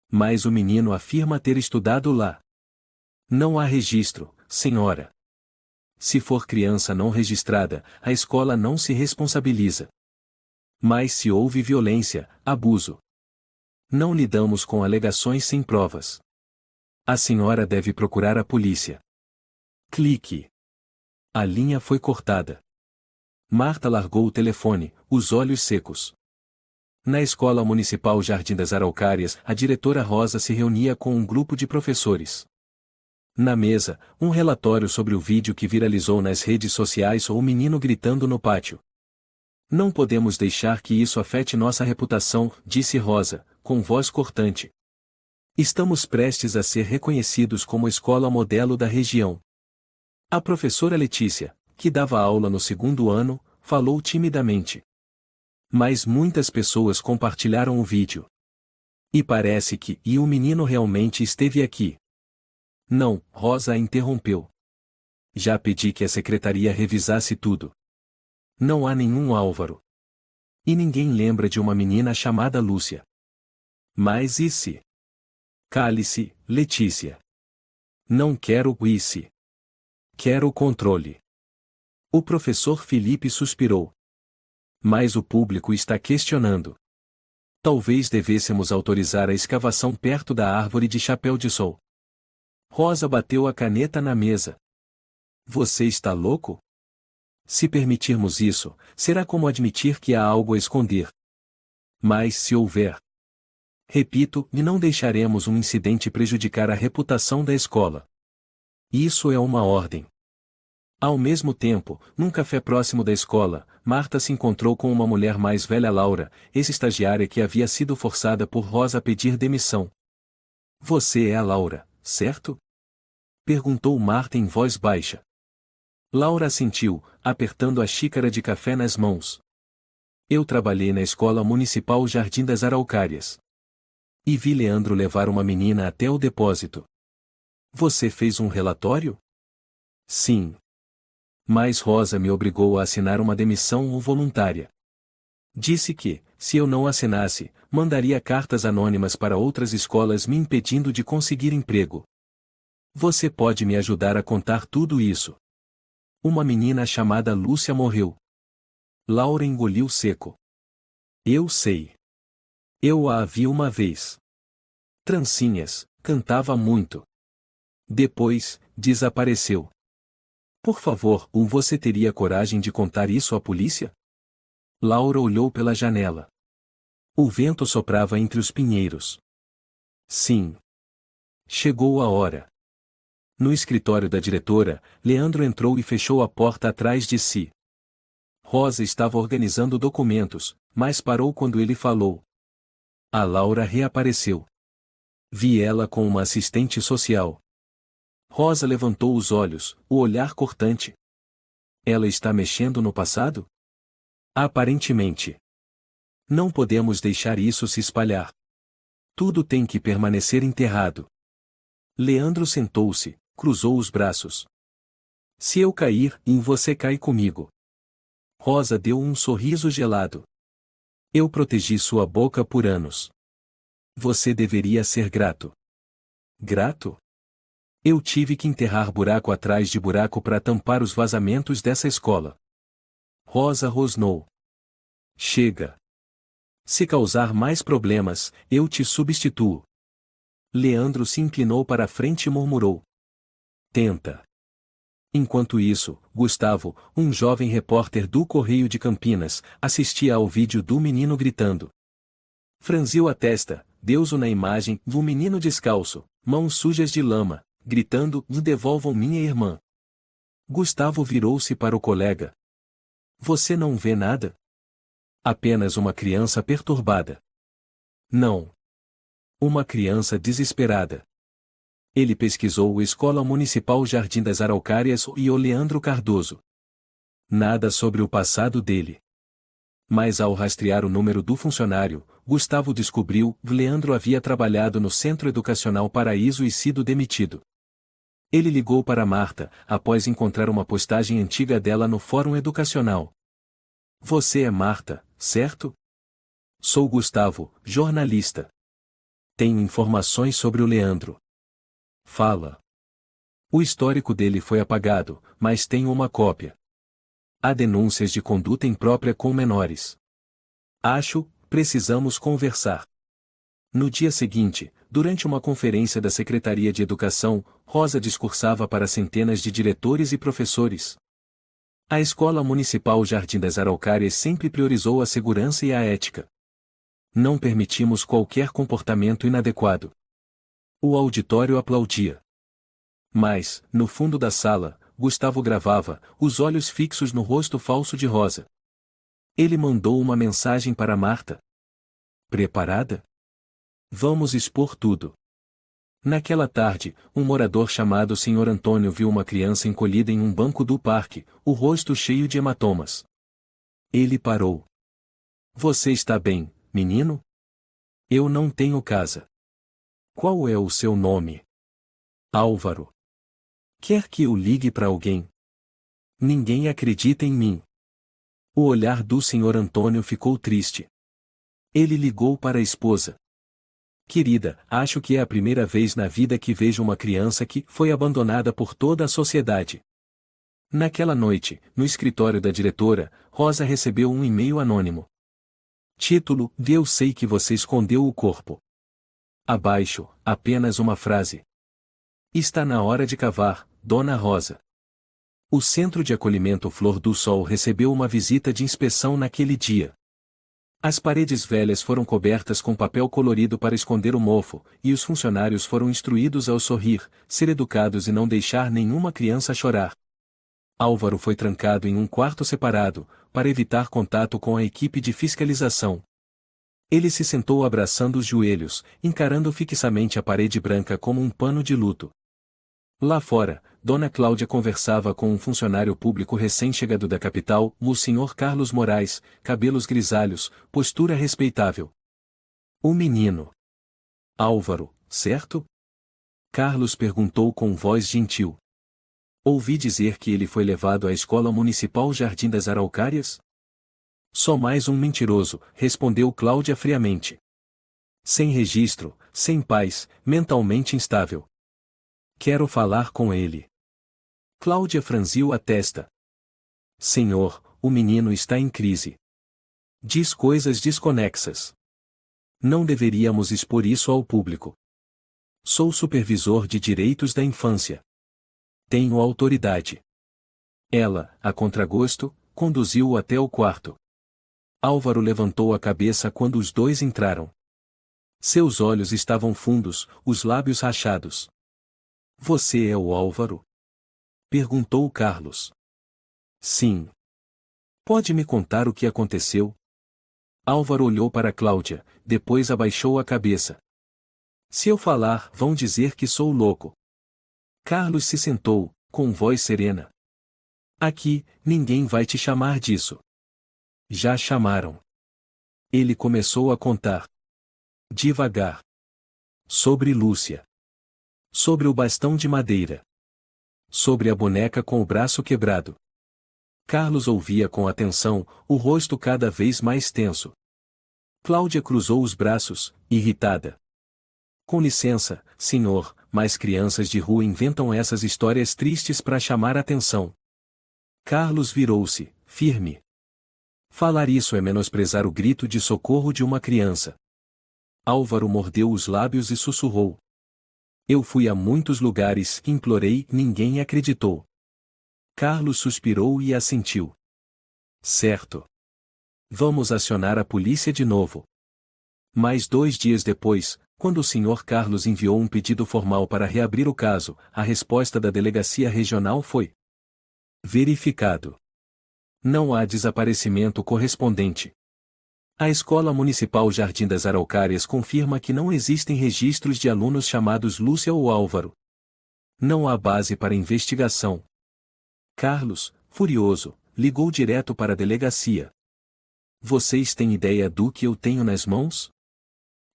Mas o menino afirma ter estudado lá. Não há registro, senhora. Se for criança não registrada, a escola não se responsabiliza. Mas se houve violência, abuso. Não lidamos com alegações sem provas. A senhora deve procurar a polícia. Clique. A linha foi cortada. Marta largou o telefone, os olhos secos. Na Escola Municipal Jardim das Araucárias, a diretora Rosa se reunia com um grupo de professores. Na mesa, um relatório sobre o vídeo que viralizou nas redes sociais ou o menino gritando no pátio. Não podemos deixar que isso afete nossa reputação, disse Rosa, com voz cortante. Estamos prestes a ser reconhecidos como escola modelo da região. A professora Letícia, que dava aula no segundo ano, falou timidamente. Mas muitas pessoas compartilharam o vídeo. E parece que o menino realmente esteve aqui. Não, Rosa a interrompeu. Já pedi que a secretaria revisasse tudo. Não há nenhum Álvaro. E ninguém lembra de uma menina chamada Lúcia. Mas e se? Cale-se, Letícia. Não quero o se. Quero o controle. O professor Felipe suspirou. Mas o público está questionando. Talvez devêssemos autorizar a escavação perto da árvore de chapéu de sol. Rosa bateu a caneta na mesa. Você está louco? Se permitirmos isso, será como admitir que há algo a esconder. Mas se houver, repito, e não deixaremos um incidente prejudicar a reputação da escola. Isso é uma ordem. Ao mesmo tempo, num café próximo da escola, Marta se encontrou com uma mulher mais velha, Laura, ex-estagiária que havia sido forçada por Rosa a pedir demissão. Você é a Laura, certo? Perguntou Marta em voz baixa. Laura assentiu, apertando a xícara de café nas mãos. Eu trabalhei na escola municipal Jardim das Araucárias. E vi Leandro levar uma menina até o depósito. Você fez um relatório? Sim. Mas Rosa me obrigou a assinar uma demissão voluntária. Disse que, se eu não assinasse, mandaria cartas anônimas para outras escolas me impedindo de conseguir emprego. Você pode me ajudar a contar tudo isso. Uma menina chamada Lúcia morreu. Laura engoliu seco. Eu sei. Eu a vi uma vez. Trancinhas, cantava muito. Depois, desapareceu. Por favor, você teria coragem de contar isso à polícia? Laura olhou pela janela. O vento soprava entre os pinheiros. Sim. Chegou a hora. No escritório da diretora, Leandro entrou e fechou a porta atrás de si. Rosa estava organizando documentos, mas parou quando ele falou. A Laura reapareceu. Vi ela com uma assistente social. Rosa levantou os olhos, o olhar cortante. Ela está mexendo no passado? Aparentemente. Não podemos deixar isso se espalhar. Tudo tem que permanecer enterrado. Leandro sentou-se, cruzou os braços. Se eu cair, você cai comigo. Rosa deu um sorriso gelado. Eu protegi sua boca por anos. Você deveria ser grato. Grato? Eu tive que enterrar buraco atrás de buraco para tampar os vazamentos dessa escola. Rosa rosnou. Chega. Se causar mais problemas, eu te substituo. Leandro se inclinou para a frente e murmurou. Tenta. Enquanto isso, Gustavo, um jovem repórter do Correio de Campinas, assistia ao vídeo do menino gritando. Franziu a testa, deu-o na imagem do menino descalço, mãos sujas de lama, gritando: devolvam minha irmã. Gustavo virou-se para o colega. Você não vê nada? Apenas uma criança perturbada. Não. Uma criança desesperada. Ele pesquisou o Escola Municipal Jardim das Araucárias e o Leandro Cardoso. Nada sobre o passado dele. Mas ao rastrear o número do funcionário, Gustavo descobriu que Leandro havia trabalhado no Centro Educacional Paraíso e sido demitido. Ele ligou para Marta, após encontrar uma postagem antiga dela no Fórum Educacional. Você é Marta, certo? Sou Gustavo, jornalista. Tenho informações sobre o Leandro. Fala. O histórico dele foi apagado, mas tenho uma cópia. Há denúncias de conduta imprópria com menores. Acho, precisamos conversar. No dia seguinte, durante uma conferência da Secretaria de Educação, Rosa discursava para centenas de diretores e professores. A Escola Municipal Jardim das Araucárias sempre priorizou a segurança e a ética. Não permitimos qualquer comportamento inadequado. O auditório aplaudia. Mas, no fundo da sala, Gustavo gravava, os olhos fixos no rosto falso de Rosa. Ele mandou uma mensagem para Marta. Preparada? Vamos expor tudo. Naquela tarde, um morador chamado Sr. Antônio viu uma criança encolhida em um banco do parque, o rosto cheio de hematomas. Ele parou. Você está bem, menino? Eu não tenho casa. Qual é o seu nome? Álvaro. Quer que eu ligue para alguém? Ninguém acredita em mim. O olhar do Sr. Antônio ficou triste. Ele ligou para a esposa. Querida, acho que é a primeira vez na vida que vejo uma criança que foi abandonada por toda a sociedade. Naquela noite, no escritório da diretora, Rosa recebeu um e-mail anônimo. Título: Eu sei que você escondeu o corpo. Abaixo, apenas uma frase. Está na hora de cavar, Dona Rosa. O Centro de Acolhimento Flor do Sol recebeu uma visita de inspeção naquele dia. As paredes velhas foram cobertas com papel colorido para esconder o mofo, e os funcionários foram instruídos ao sorrir, ser educados e não deixar nenhuma criança chorar. Álvaro foi trancado em um quarto separado, para evitar contato com a equipe de fiscalização. Ele se sentou abraçando os joelhos, encarando fixamente a parede branca como um pano de luto. Lá fora, Dona Cláudia conversava com um funcionário público recém-chegado da capital, o Sr. Carlos Moraes, cabelos grisalhos, postura respeitável. O menino. Álvaro, certo? Carlos perguntou com voz gentil. Ouvi dizer que ele foi levado à Escola Municipal Jardim das Araucárias? Só mais um mentiroso, respondeu Cláudia friamente. Sem registro, sem pais, mentalmente instável. Quero falar com ele. Cláudia franziu a testa. Senhor, o menino está em crise. Diz coisas desconexas. Não deveríamos expor isso ao público. Sou supervisor de direitos da infância. Tenho autoridade. Ela, a contragosto, conduziu-o até o quarto. Álvaro levantou a cabeça quando os dois entraram. Seus olhos estavam fundos, os lábios rachados. Você é o Álvaro? Perguntou Carlos. Sim. Pode me contar o que aconteceu? Álvaro olhou para Cláudia, depois abaixou a cabeça. Se eu falar, vão dizer que sou louco. Carlos se sentou, com voz serena. Aqui, ninguém vai te chamar disso. Já chamaram. Ele começou a contar. Devagar. Sobre Lúcia. Sobre o bastão de madeira. Sobre a boneca com o braço quebrado. Carlos ouvia com atenção, o rosto cada vez mais tenso. Cláudia cruzou os braços, irritada. Com licença, senhor, mas crianças de rua inventam essas histórias tristes para chamar atenção. Carlos virou-se, firme. Falar isso é menosprezar o grito de socorro de uma criança. Álvaro mordeu os lábios e sussurrou. Eu fui a muitos lugares, implorei, ninguém acreditou. Carlos suspirou e assentiu. Certo. Vamos acionar a polícia de novo. Mais 2 dias depois, quando o Sr. Carlos enviou um pedido formal para reabrir o caso, a resposta da Delegacia Regional foi: verificado. Não há desaparecimento correspondente. A Escola Municipal Jardim das Araucárias confirma que não existem registros de alunos chamados Lúcia ou Álvaro. Não há base para investigação. Carlos, furioso, ligou direto para a delegacia. Vocês têm ideia do que eu tenho nas mãos?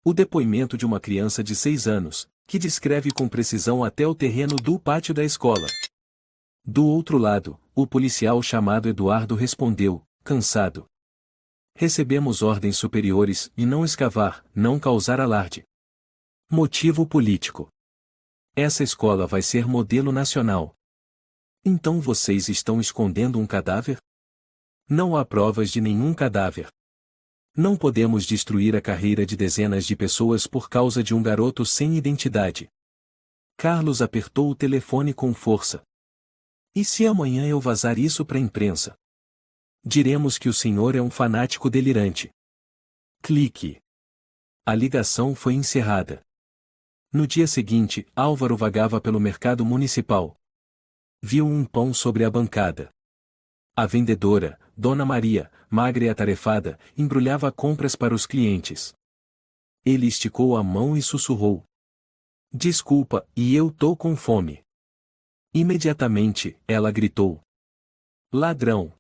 O depoimento de uma criança de 6 anos, que descreve com precisão até o terreno do pátio da escola. Do outro lado, o policial chamado Eduardo respondeu, cansado. Recebemos ordens superiores e não escavar, não causar alarde. Motivo político. Essa escola vai ser modelo nacional. Então vocês estão escondendo um cadáver? Não há provas de nenhum cadáver. Não podemos destruir a carreira de dezenas de pessoas por causa de um garoto sem identidade. Carlos apertou o telefone com força. E se amanhã eu vazar isso para a imprensa? Diremos que o senhor é um fanático delirante. Clique. A ligação foi encerrada. No dia seguinte, Álvaro vagava pelo mercado municipal. Viu um pão sobre a bancada. A vendedora, Dona Maria, magra e atarefada, embrulhava compras para os clientes. Ele esticou a mão e sussurrou. Desculpa, e eu tô com fome. Imediatamente, ela gritou. Ladrão!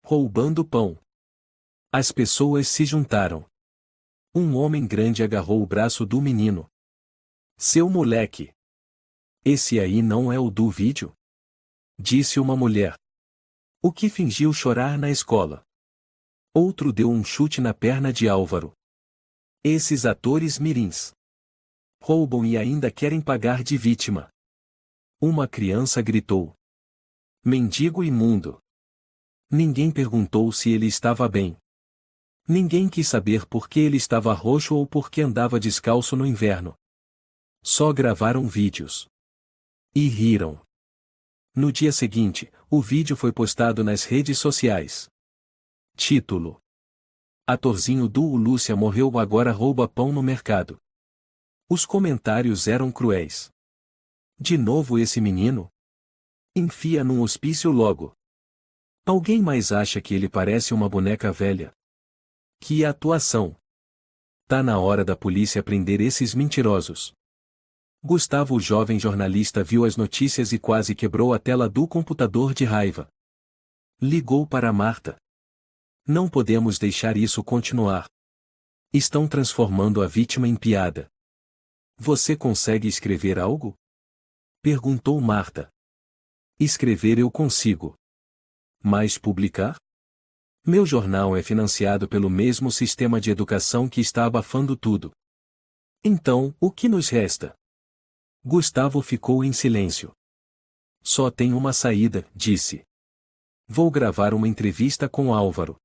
Roubando pão. As pessoas se juntaram. Um homem grande agarrou o braço do menino. Seu moleque! Esse aí não é o do vídeo? Disse uma mulher. O que fingiu chorar na escola. Outro deu um chute na perna de Álvaro. Esses atores mirins roubam e ainda querem pagar de vítima. Uma criança gritou. Mendigo imundo. Ninguém perguntou se ele estava bem. Ninguém quis saber por que ele estava roxo ou por que andava descalço no inverno. Só gravaram vídeos. E riram. No dia seguinte, o vídeo foi postado nas redes sociais. Título: Atorzinho do Lúcia morreu, agora rouba pão no mercado. Os comentários eram cruéis. De novo esse menino? Enfia num hospício logo. Alguém mais acha que ele parece uma boneca velha? Que atuação! Tá na hora da polícia prender esses mentirosos. Gustavo, o jovem jornalista, viu as notícias e quase quebrou a tela do computador de raiva. Ligou para Marta. Não podemos deixar isso continuar. Estão transformando a vítima em piada. Você consegue escrever algo? Perguntou Marta. Escrever eu consigo. Mas publicar? Meu jornal é financiado pelo mesmo sistema de educação que está abafando tudo. Então, o que nos resta? Gustavo ficou em silêncio. Só tem uma saída, disse. Vou gravar uma entrevista com Álvaro.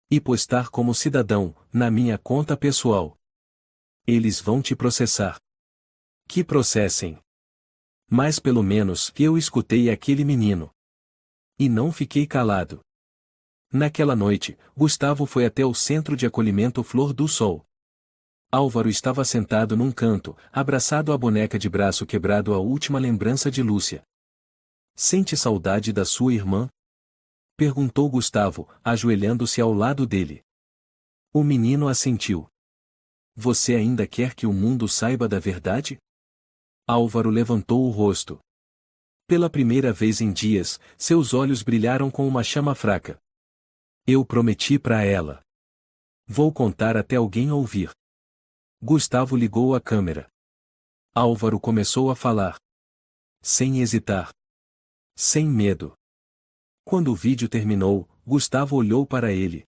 E postar como cidadão, na minha conta pessoal. Eles vão te processar. Que processem. Mas pelo menos eu escutei aquele menino. E não fiquei calado. Naquela noite, Gustavo foi até o centro de acolhimento Flor do Sol. Álvaro estava sentado num canto, abraçado à boneca de braço quebrado, a última lembrança de Lúcia. Sente saudade da sua irmã? Perguntou Gustavo, ajoelhando-se ao lado dele. O menino assentiu. Você ainda quer que o mundo saiba da verdade? Álvaro levantou o rosto. Pela primeira vez em dias, seus olhos brilharam com uma chama fraca. Eu prometi para ela. Vou contar até alguém ouvir. Gustavo ligou a câmera. Álvaro começou a falar. Sem hesitar. Sem medo. Quando o vídeo terminou, Gustavo olhou para ele.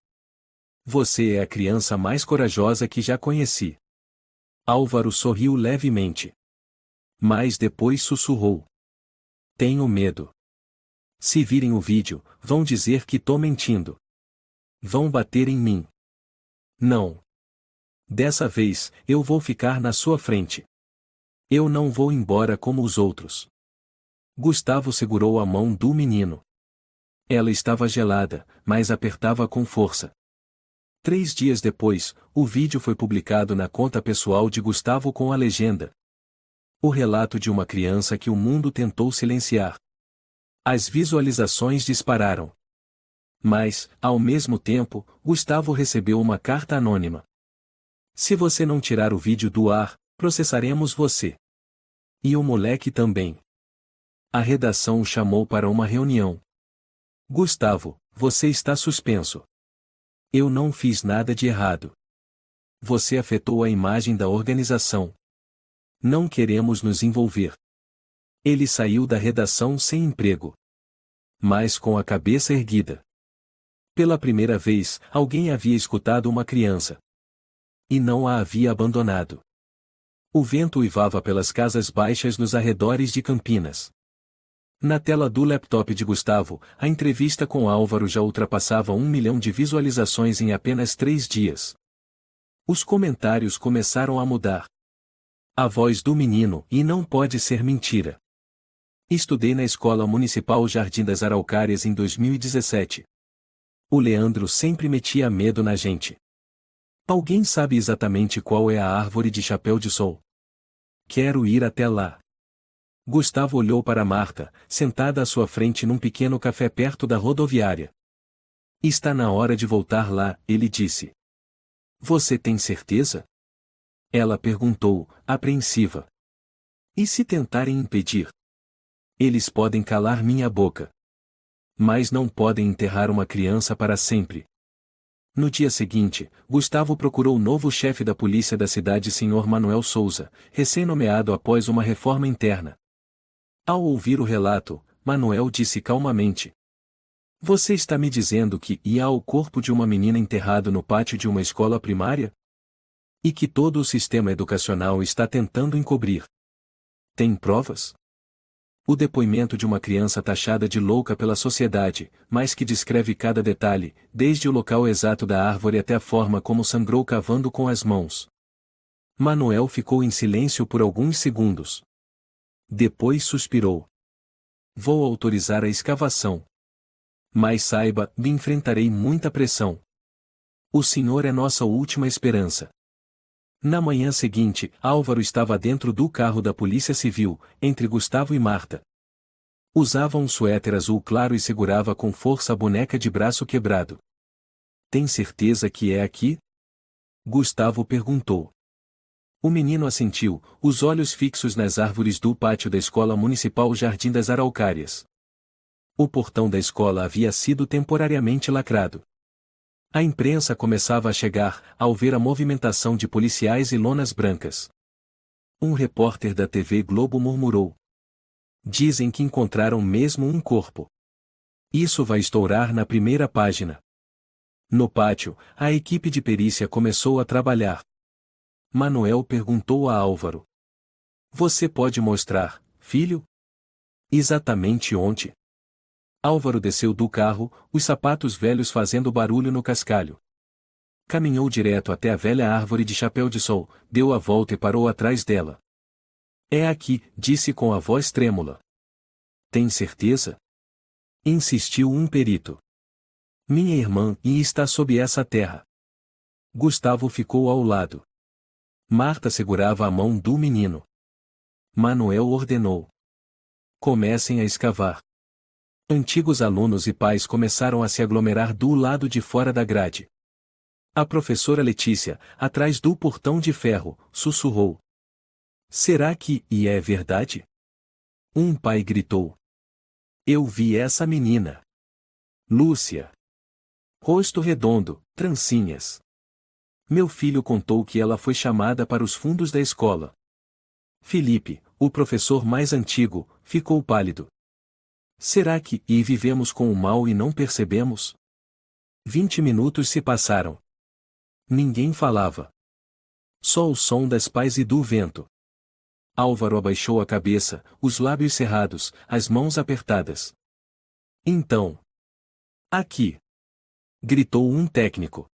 Você é a criança mais corajosa que já conheci. Álvaro sorriu levemente. Mas depois sussurrou. Tenho medo. Se virem o vídeo, vão dizer que tô mentindo. Vão bater em mim. Não. Dessa vez, eu vou ficar na sua frente. Eu não vou embora como os outros. Gustavo segurou a mão do menino. Ela estava gelada, mas apertava com força. 3 dias depois, o vídeo foi publicado na conta pessoal de Gustavo com a legenda. O relato de uma criança que o mundo tentou silenciar. As visualizações dispararam. Mas, ao mesmo tempo, Gustavo recebeu uma carta anônima. Se você não tirar o vídeo do ar, processaremos você. E o moleque também. A redação o chamou para uma reunião. Gustavo, você está suspenso. Eu não fiz nada de errado. Você afetou a imagem da organização. Não queremos nos envolver. Ele saiu da redação sem emprego. Mas com a cabeça erguida. Pela primeira vez, alguém havia escutado uma criança. E não a havia abandonado. O vento uivava pelas casas baixas nos arredores de Campinas. Na tela do laptop de Gustavo, a entrevista com Álvaro já ultrapassava 1 milhão de visualizações em apenas 3 dias. Os comentários começaram a mudar. A voz do menino, e não pode ser mentira. Estudei na Escola Municipal Jardim das Araucárias em 2017. O Leandro sempre metia medo na gente. Alguém sabe exatamente qual é a árvore de chapéu de sol? Quero ir até lá. Gustavo olhou para Marta, sentada à sua frente num pequeno café perto da rodoviária. Está na hora de voltar lá, ele disse. Você tem certeza? Ela perguntou, apreensiva. E se tentarem impedir? Eles podem calar minha boca. Mas não podem enterrar uma criança para sempre. No dia seguinte, Gustavo procurou o novo chefe da polícia da cidade, Sr. Manuel Souza, recém-nomeado após uma reforma interna. Ao ouvir o relato, Manuel disse calmamente. Você está me dizendo que há o corpo de uma menina enterrado no pátio de uma escola primária? E que todo o sistema educacional está tentando encobrir. Tem provas? O depoimento de uma criança taxada de louca pela sociedade, mas que descreve cada detalhe, desde o local exato da árvore até a forma como sangrou cavando com as mãos. Manuel ficou em silêncio por alguns segundos. Depois suspirou. Vou autorizar a escavação. Mas saiba, me enfrentarei muita pressão. O senhor é nossa última esperança. Na manhã seguinte, Álvaro estava dentro do carro da Polícia Civil, entre Gustavo e Marta. Usava um suéter azul claro e segurava com força a boneca de braço quebrado. Tem certeza que é aqui? Gustavo perguntou. O menino assentiu, os olhos fixos nas árvores do pátio da Escola Municipal Jardim das Araucárias. O portão da escola havia sido temporariamente lacrado. A imprensa começava a chegar, ao ver a movimentação de policiais e lonas brancas. Um repórter da TV Globo murmurou. Dizem que encontraram mesmo um corpo. Isso vai estourar na primeira página. No pátio, a equipe de perícia começou a trabalhar. Manuel perguntou a Álvaro. Você pode mostrar, filho? Exatamente onde? Álvaro desceu do carro, os sapatos velhos fazendo barulho no cascalho. Caminhou direto até a velha árvore de chapéu de sol, deu a volta e parou atrás dela. É aqui, disse com a voz trêmula. Tem certeza? Insistiu um perito. Minha irmã, e está sob essa terra. Gustavo ficou ao lado. Marta segurava a mão do menino. Manuel ordenou. Comecem a escavar. Antigos alunos e pais começaram a se aglomerar do lado de fora da grade. A professora Letícia, atrás do portão de ferro, sussurrou. Será que, e é verdade? Um pai gritou. Eu vi essa menina. Lúcia. Rosto redondo, trancinhas. Meu filho contou que ela foi chamada para os fundos da escola. Felipe, o professor mais antigo, ficou pálido. Será que, e vivemos com o mal e não percebemos? 20 minutos se passaram. Ninguém falava. Só o som das pás e do vento. Álvaro abaixou a cabeça, os lábios cerrados, as mãos apertadas. Então. Aqui! Gritou um técnico.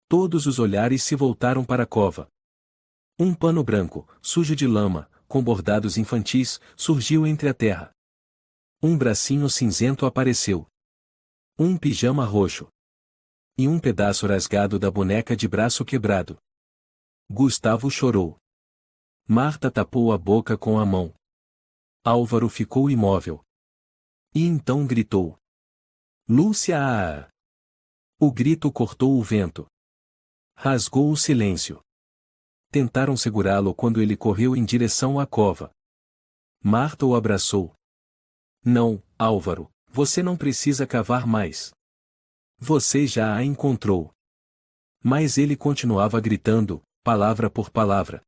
Todos os olhares se voltaram para a cova. Um pano branco, sujo de lama, com bordados infantis, surgiu entre a terra. Um bracinho cinzento apareceu. Um pijama roxo. E um pedaço rasgado da boneca de braço quebrado. Gustavo chorou. Marta tapou a boca com a mão. Álvaro ficou imóvel. E então gritou. Lúcia! O grito cortou o vento. Rasgou o silêncio. Tentaram segurá-lo quando ele correu em direção à cova. Marta o abraçou. Não, Álvaro, você não precisa cavar mais. Você já a encontrou. Mas ele continuava gritando, palavra por palavra.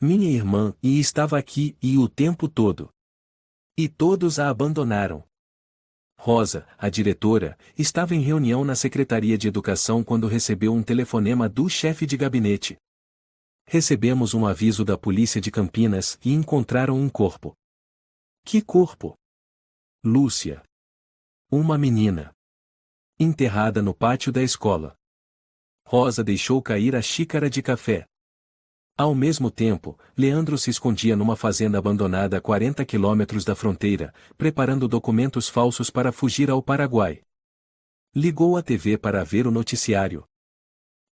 Minha irmã, e estava aqui, e o tempo todo. E todos a abandonaram. Rosa, a diretora, estava em reunião na Secretaria de Educação quando recebeu um telefonema do chefe de gabinete. Recebemos um aviso da polícia de Campinas e encontraram um corpo. Que corpo? Lúcia. Uma menina. Enterrada no pátio da escola. Rosa deixou cair a xícara de café. Ao mesmo tempo, Leandro se escondia numa fazenda abandonada a 40 quilômetros da fronteira, preparando documentos falsos para fugir ao Paraguai. Ligou a TV para ver o noticiário.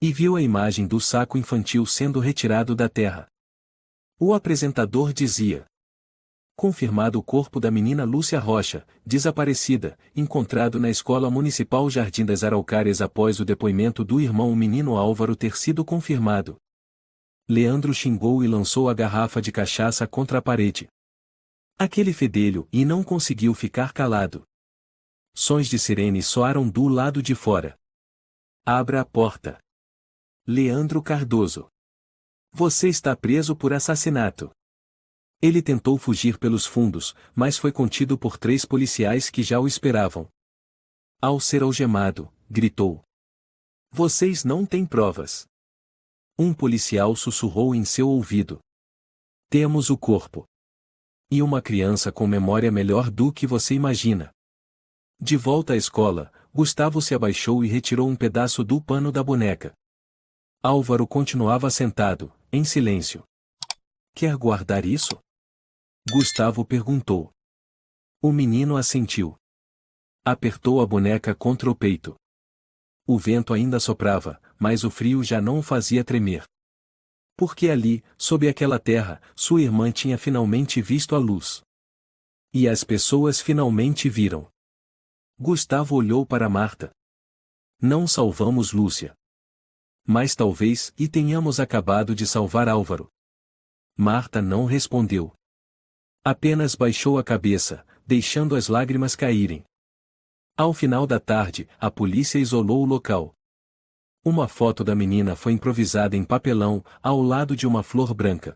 E viu a imagem do saco infantil sendo retirado da terra. O apresentador dizia: confirmado o corpo da menina Lúcia Rocha, desaparecida, encontrado na Escola Municipal Jardim das Araucárias após o depoimento do irmão o menino Álvaro ter sido confirmado. Leandro xingou e lançou a garrafa de cachaça contra a parede. Aquele fedelho, e não conseguiu ficar calado. Sons de sirene soaram do lado de fora. Abra a porta. Leandro Cardoso. Você está preso por assassinato. Ele tentou fugir pelos fundos, mas foi contido por 3 policiais que já o esperavam. Ao ser algemado, gritou: vocês não têm provas. Um policial sussurrou em seu ouvido: temos o corpo. E uma criança com memória melhor do que você imagina. De volta à escola, Gustavo se abaixou e retirou um pedaço do pano da boneca. Álvaro continuava sentado, em silêncio. Quer guardar isso? Gustavo perguntou. O menino assentiu. Apertou a boneca contra o peito. O vento ainda soprava, mas o frio já não o fazia tremer. Porque ali, sob aquela terra, sua irmã tinha finalmente visto a luz. E as pessoas finalmente viram. Gustavo olhou para Marta. Não salvamos Lúcia. Mas talvez e tenhamos acabado de salvar Álvaro. Marta não respondeu. Apenas baixou a cabeça, deixando as lágrimas caírem. Ao final da tarde, a polícia isolou o local. Uma foto da menina foi improvisada em papelão, ao lado de uma flor branca.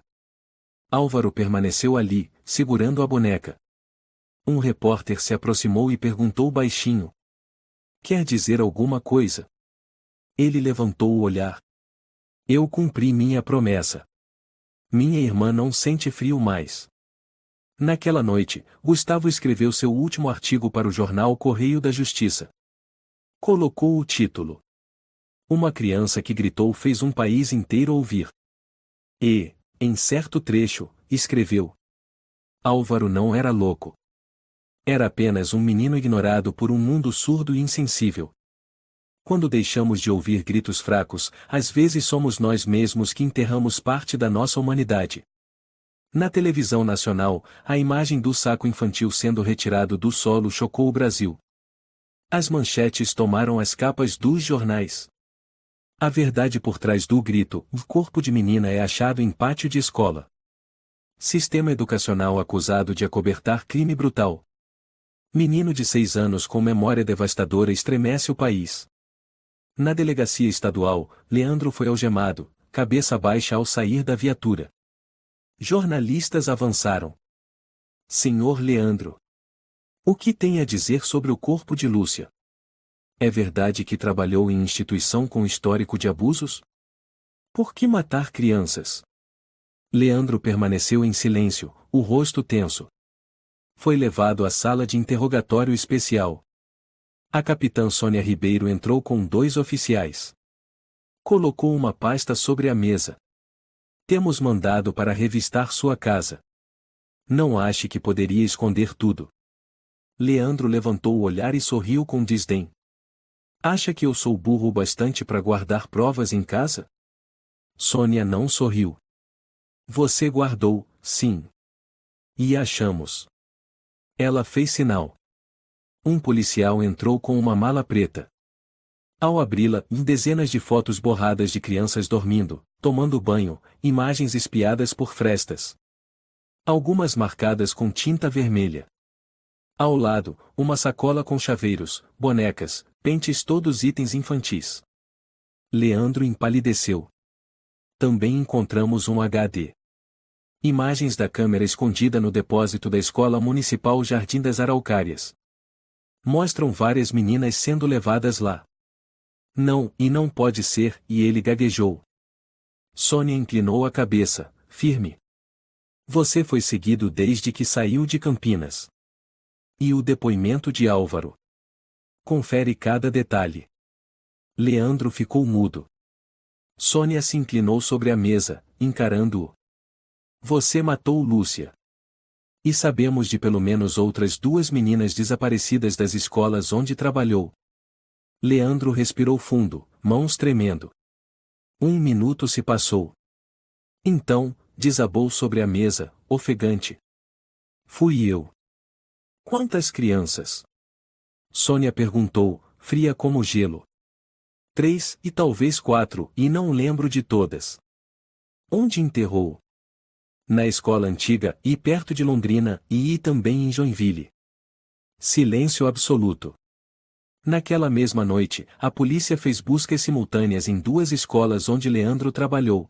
Álvaro permaneceu ali, segurando a boneca. Um repórter se aproximou e perguntou baixinho: "Quer dizer alguma coisa?" Ele levantou o olhar. "Eu cumpri minha promessa. Minha irmã não sente frio mais." Naquela noite, Gustavo escreveu seu último artigo para o jornal Correio da Justiça. Colocou o título: "Uma criança que gritou fez um país inteiro ouvir." E, em certo trecho, escreveu: "Álvaro não era louco. Era apenas um menino ignorado por um mundo surdo e insensível." Quando deixamos de ouvir gritos fracos, às vezes somos nós mesmos que enterramos parte da nossa humanidade. Na televisão nacional, a imagem do saco infantil sendo retirado do solo chocou o Brasil. As manchetes tomaram as capas dos jornais. A verdade por trás do grito: o corpo de menina é achado em pátio de escola. Sistema educacional acusado de acobertar crime brutal. Menino de 6 anos com memória devastadora estremece o país. Na delegacia estadual, Leandro foi algemado, cabeça baixa ao sair da viatura. Jornalistas avançaram. "Senhor Leandro, o que tem a dizer sobre o corpo de Lúcia? É verdade que trabalhou em instituição com histórico de abusos? Por que matar crianças?" Leandro permaneceu em silêncio, o rosto tenso. Foi levado à sala de interrogatório especial. A capitã Sônia Ribeiro entrou com 2 oficiais. Colocou uma pasta sobre a mesa. "Temos mandado para revistar sua casa. Não ache que poderia esconder tudo." Leandro levantou o olhar e sorriu com desdém. "Acha que eu sou burro bastante para guardar provas em casa?" Sônia não sorriu. "Você guardou, sim. E achamos." Ela fez sinal. Um policial entrou com uma mala preta. Ao abri-la, dezenas de fotos borradas de crianças dormindo, tomando banho, imagens espiadas por frestas. Algumas marcadas com tinta vermelha. Ao lado, uma sacola com chaveiros, bonecas, pentes, todos itens infantis. Leandro empalideceu. Também encontramos um HD. Imagens da câmera escondida no depósito da Escola Municipal Jardim das Araucárias. Mostram várias meninas sendo levadas lá. "Não, e não pode ser", e ele gaguejou. Sônia inclinou a cabeça, firme. "Você foi seguido desde que saiu de Campinas." E o depoimento de Álvaro? Confere cada detalhe. Leandro ficou mudo. Sônia se inclinou sobre a mesa, encarando-o. "Você matou Lúcia. E sabemos de pelo menos outras 2 meninas desaparecidas das escolas onde trabalhou." Leandro respirou fundo, mãos tremendo. 1 minuto se passou. Então, desabou sobre a mesa, ofegante. "Fui eu." "Quantas crianças?" Sônia perguntou, fria como gelo. 3, e talvez 4, e não lembro de todas." "Onde enterrou?" "Na escola antiga, e perto de Londrina, e também em Joinville." Silêncio absoluto. Naquela mesma noite, a polícia fez buscas simultâneas em 2 escolas onde Leandro trabalhou.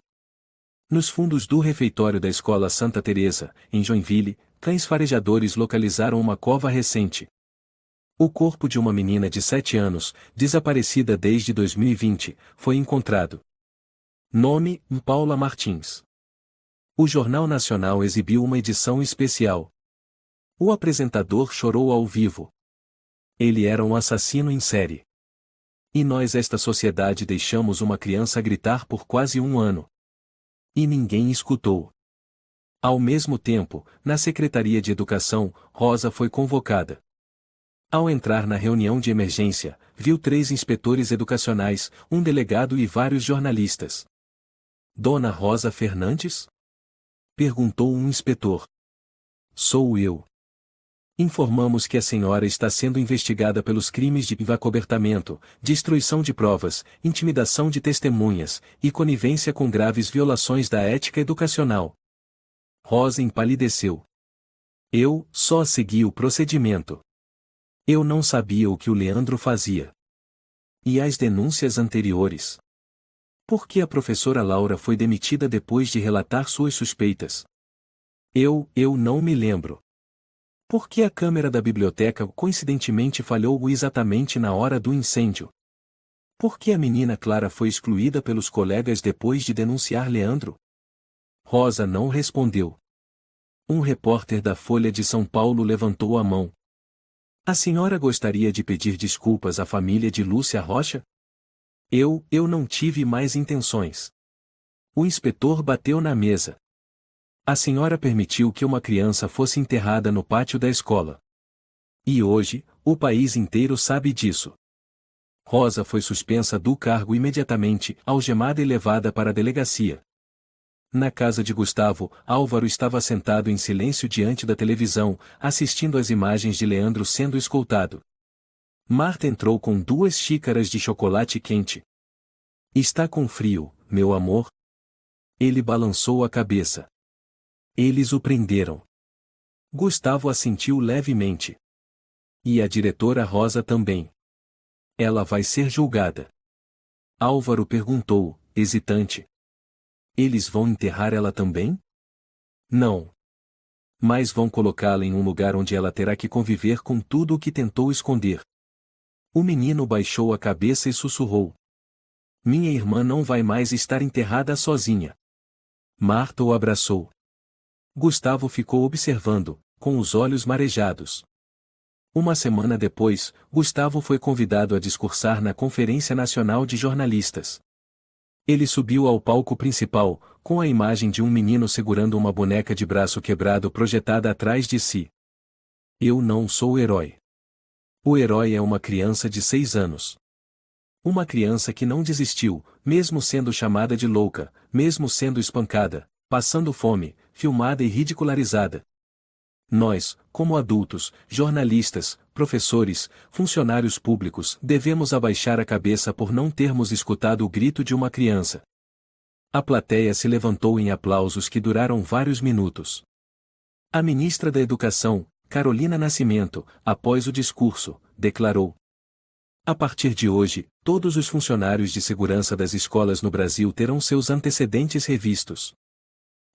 Nos fundos do refeitório da escola Santa Teresa, em Joinville, cães farejadores localizaram uma cova recente. O corpo de uma menina de 7 anos, desaparecida desde 2020, foi encontrado. Nome: Paula Martins. O Jornal Nacional exibiu uma edição especial. O apresentador chorou ao vivo. Ele era um assassino em série. E nós, esta sociedade, deixamos uma criança gritar por quase 1 ano. E ninguém escutou. Ao mesmo tempo, na Secretaria de Educação, Rosa foi convocada. Ao entrar na reunião de emergência, viu 3 inspetores educacionais, um delegado e vários jornalistas. Dona Rosa Fernandes? Perguntou um inspetor. Sou eu. Informamos que a senhora está sendo investigada pelos crimes de acobertamento, destruição de provas, intimidação de testemunhas e conivência com graves violações da ética educacional. Rosa empalideceu. Eu só segui o procedimento. Eu não sabia o que o Leandro fazia. E as denúncias anteriores? Por que a professora Laura foi demitida depois de relatar suas suspeitas? Eu não me lembro. Por que a câmera da biblioteca coincidentemente falhou exatamente na hora do incêndio? Por que a menina Clara foi excluída pelos colegas depois de denunciar Leandro? Rosa não respondeu. Um repórter da Folha de São Paulo levantou a mão. A senhora gostaria de pedir desculpas à família de Lúcia Rocha? Eu não tive mais intenções. O inspetor bateu na mesa. A senhora permitiu que uma criança fosse enterrada no pátio da escola. E hoje, o país inteiro sabe disso. Rosa foi suspensa do cargo imediatamente, algemada e levada para a delegacia. Na casa de Gustavo, Álvaro estava sentado em silêncio diante da televisão, assistindo às imagens de Leandro sendo escoltado. Marta entrou com 2 xícaras de chocolate quente. Está com frio, meu amor? Ele balançou a cabeça. Eles o prenderam. Gustavo assentiu levemente. E a diretora Rosa também. Ela vai ser julgada. Álvaro perguntou, hesitante. Eles vão enterrar ela também? Não. Mas vão colocá-la em um lugar onde ela terá que conviver com tudo o que tentou esconder. O menino baixou a cabeça e sussurrou. Minha irmã não vai mais estar enterrada sozinha. Marta o abraçou. Gustavo ficou observando, com os olhos marejados. Uma semana depois, Gustavo foi convidado a discursar na Conferência Nacional de Jornalistas. Ele subiu ao palco principal, com a imagem de um menino segurando uma boneca de braço quebrado projetada atrás de si. Eu não sou o herói. O herói é uma criança de 6 anos. Uma criança que não desistiu, mesmo sendo chamada de louca, mesmo sendo espancada, passando fome, filmada e ridicularizada. Nós, como adultos, jornalistas, professores, funcionários públicos, devemos abaixar a cabeça por não termos escutado o grito de uma criança. A plateia se levantou em aplausos que duraram vários minutos. A ministra da Educação, Carolina Nascimento, após o discurso, declarou: a partir de hoje, todos os funcionários de segurança das escolas no Brasil terão seus antecedentes revistos.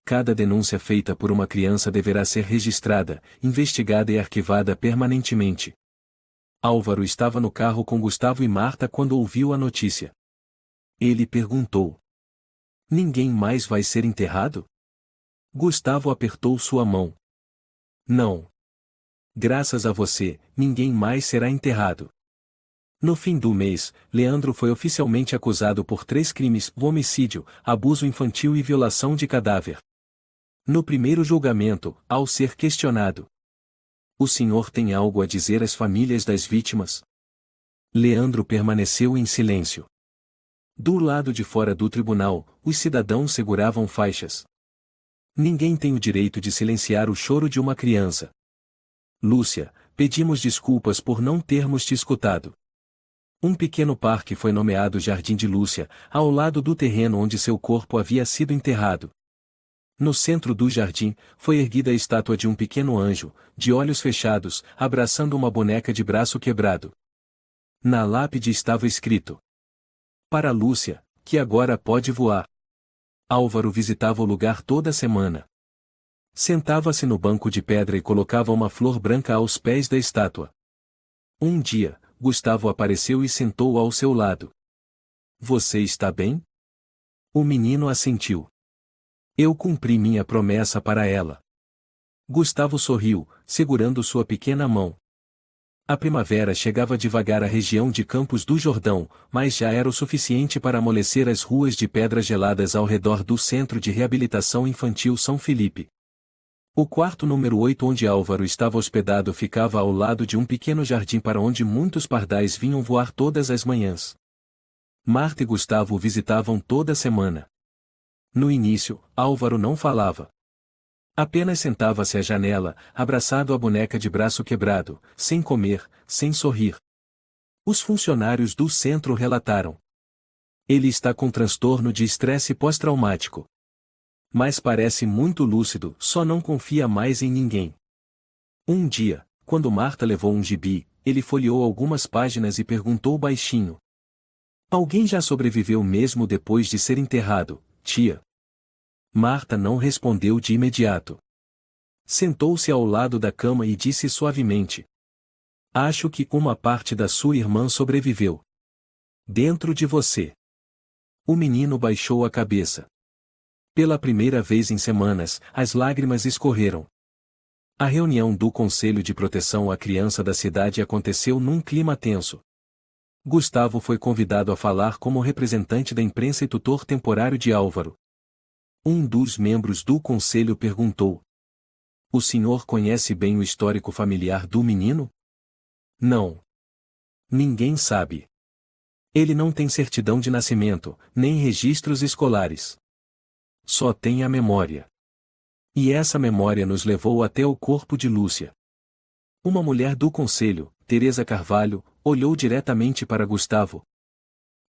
Cada denúncia feita por uma criança deverá ser registrada, investigada e arquivada permanentemente. Álvaro estava no carro com Gustavo e Marta quando ouviu a notícia. Ele perguntou: ninguém mais vai ser enterrado? Gustavo apertou sua mão. Não. Graças a você, ninguém mais será enterrado. No fim do mês, Leandro foi oficialmente acusado por 3 crimes: homicídio, abuso infantil e violação de cadáver. No primeiro julgamento, ao ser questionado: o senhor tem algo a dizer às famílias das vítimas? Leandro permaneceu em silêncio. Do lado de fora do tribunal, os cidadãos seguravam faixas. Ninguém tem o direito de silenciar o choro de uma criança. Lúcia, pedimos desculpas por não termos te escutado. Um pequeno parque foi nomeado Jardim de Lúcia, ao lado do terreno onde seu corpo havia sido enterrado. No centro do jardim, foi erguida a estátua de um pequeno anjo, de olhos fechados, abraçando uma boneca de braço quebrado. Na lápide estava escrito: para Lúcia, que agora pode voar. Álvaro visitava o lugar toda semana. Sentava-se no banco de pedra e colocava uma flor branca aos pés da estátua. Um dia, Gustavo apareceu e sentou ao seu lado. Você está bem? O menino assentiu. Eu cumpri minha promessa para ela. Gustavo sorriu, segurando sua pequena mão. A primavera chegava devagar à região de Campos do Jordão, mas já era o suficiente para amolecer as ruas de pedras geladas ao redor do Centro de Reabilitação Infantil São Felipe. O quarto número 8 onde Álvaro estava hospedado ficava ao lado de um pequeno jardim para onde muitos pardais vinham voar todas as manhãs. Marta e Gustavo o visitavam toda semana. No início, Álvaro não falava. Apenas sentava-se à janela, abraçado à boneca de braço quebrado, sem comer, sem sorrir. Os funcionários do centro relataram: ele está com transtorno de estresse pós-traumático. Mas parece muito lúcido, só não confia mais em ninguém. Um dia, quando Marta levou um gibi, ele folheou algumas páginas e perguntou baixinho: alguém já sobreviveu mesmo depois de ser enterrado, tia? Marta não respondeu de imediato. Sentou-se ao lado da cama e disse suavemente: acho que uma parte da sua irmã sobreviveu. Dentro de você. O menino baixou a cabeça. Pela primeira vez em semanas, as lágrimas escorreram. A reunião do Conselho de Proteção à Criança da cidade aconteceu num clima tenso. Gustavo foi convidado a falar como representante da imprensa e tutor temporário de Álvaro. Um dos membros do conselho perguntou: o senhor conhece bem o histórico familiar do menino? Não. Ninguém sabe. Ele não tem certidão de nascimento, nem registros escolares. Só tem a memória. E essa memória nos levou até o corpo de Lúcia. Uma mulher do conselho, Teresa Carvalho, olhou diretamente para Gustavo.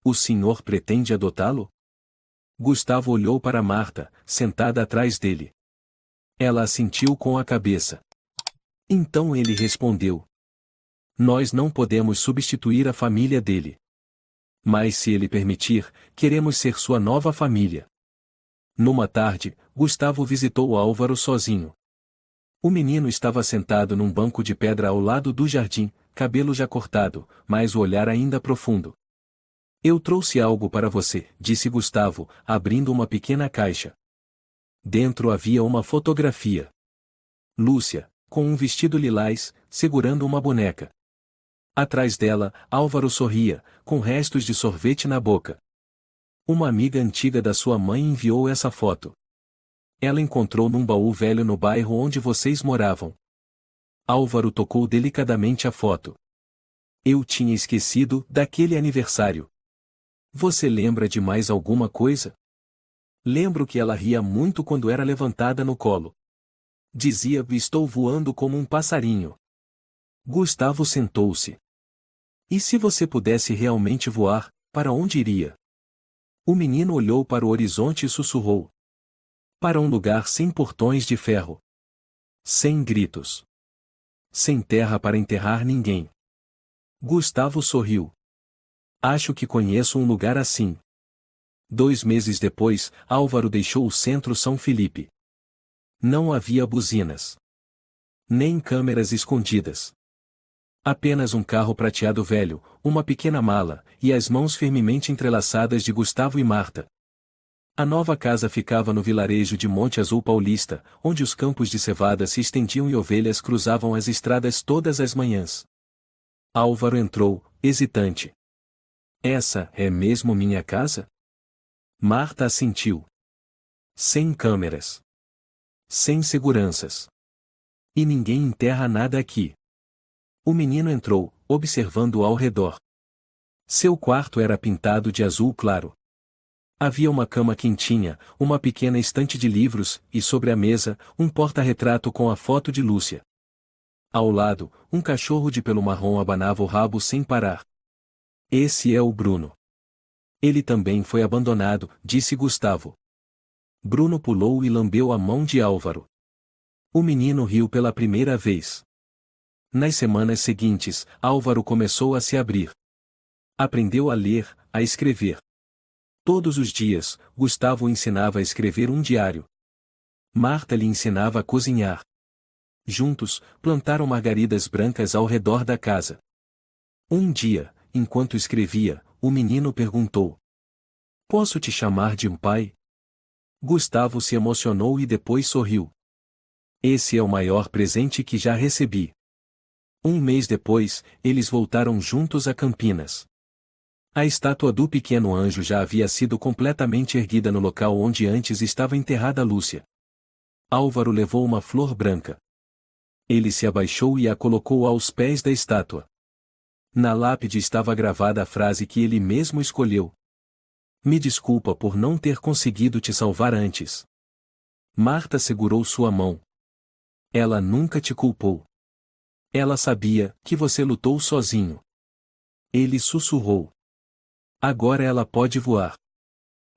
O senhor pretende adotá-lo? Gustavo olhou para Marta, sentada atrás dele. Ela assentiu com a cabeça. Então ele respondeu: nós não podemos substituir a família dele. Mas se ele permitir, queremos ser sua nova família. Numa tarde, Gustavo visitou Álvaro sozinho. O menino estava sentado num banco de pedra ao lado do jardim, cabelo já cortado, mas o olhar ainda profundo. Eu trouxe algo para você, disse Gustavo, abrindo uma pequena caixa. Dentro havia uma fotografia. Lúcia, com um vestido lilás, segurando uma boneca. Atrás dela, Álvaro sorria, com restos de sorvete na boca. Uma amiga antiga da sua mãe enviou essa foto. Ela encontrou num baú velho no bairro onde vocês moravam. Álvaro tocou delicadamente a foto. Eu tinha esquecido daquele aniversário. Você lembra de mais alguma coisa? Lembro que ela ria muito quando era levantada no colo. Dizia: estou voando como um passarinho. Gustavo sentou-se. E se você pudesse realmente voar, para onde iria? O menino olhou para o horizonte e sussurrou: para um lugar sem portões de ferro. Sem gritos. Sem terra para enterrar ninguém. Gustavo sorriu. Acho que conheço um lugar assim. 2 meses depois, Álvaro deixou o centro São Felipe. Não havia buzinas. Nem câmeras escondidas. Apenas um carro prateado velho, uma pequena mala, e as mãos firmemente entrelaçadas de Gustavo e Marta. A nova casa ficava no vilarejo de Monte Azul Paulista, onde os campos de cevada se estendiam e ovelhas cruzavam as estradas todas as manhãs. Álvaro entrou, hesitante. Essa é mesmo minha casa? Marta assentiu. Sem câmeras. Sem seguranças. E ninguém enterra nada aqui. O menino entrou, observando ao redor. Seu quarto era pintado de azul claro. Havia uma cama quentinha, uma pequena estante de livros, e sobre a mesa, um porta-retrato com a foto de Lúcia. Ao lado, um cachorro de pelo marrom abanava o rabo sem parar. Esse é o Bruno. Ele também foi abandonado, disse Gustavo. Bruno pulou e lambeu a mão de Álvaro. O menino riu pela primeira vez. Nas semanas seguintes, Álvaro começou a se abrir. Aprendeu a ler, a escrever. Todos os dias, Gustavo o ensinava a escrever um diário. Marta lhe ensinava a cozinhar. Juntos, plantaram margaridas brancas ao redor da casa. Um dia, enquanto escrevia, o menino perguntou: posso te chamar de um pai? Gustavo se emocionou e depois sorriu. Esse é o maior presente que já recebi. 1 mês depois, eles voltaram juntos a Campinas. A estátua do pequeno anjo já havia sido completamente erguida no local onde antes estava enterrada Lúcia. Álvaro levou uma flor branca. Ele se abaixou e a colocou aos pés da estátua. Na lápide estava gravada a frase que ele mesmo escolheu. Me desculpa por não ter conseguido te salvar antes. Marta segurou sua mão. Ela nunca te culpou. Ela sabia que você lutou sozinho. Ele sussurrou. Agora ela pode voar.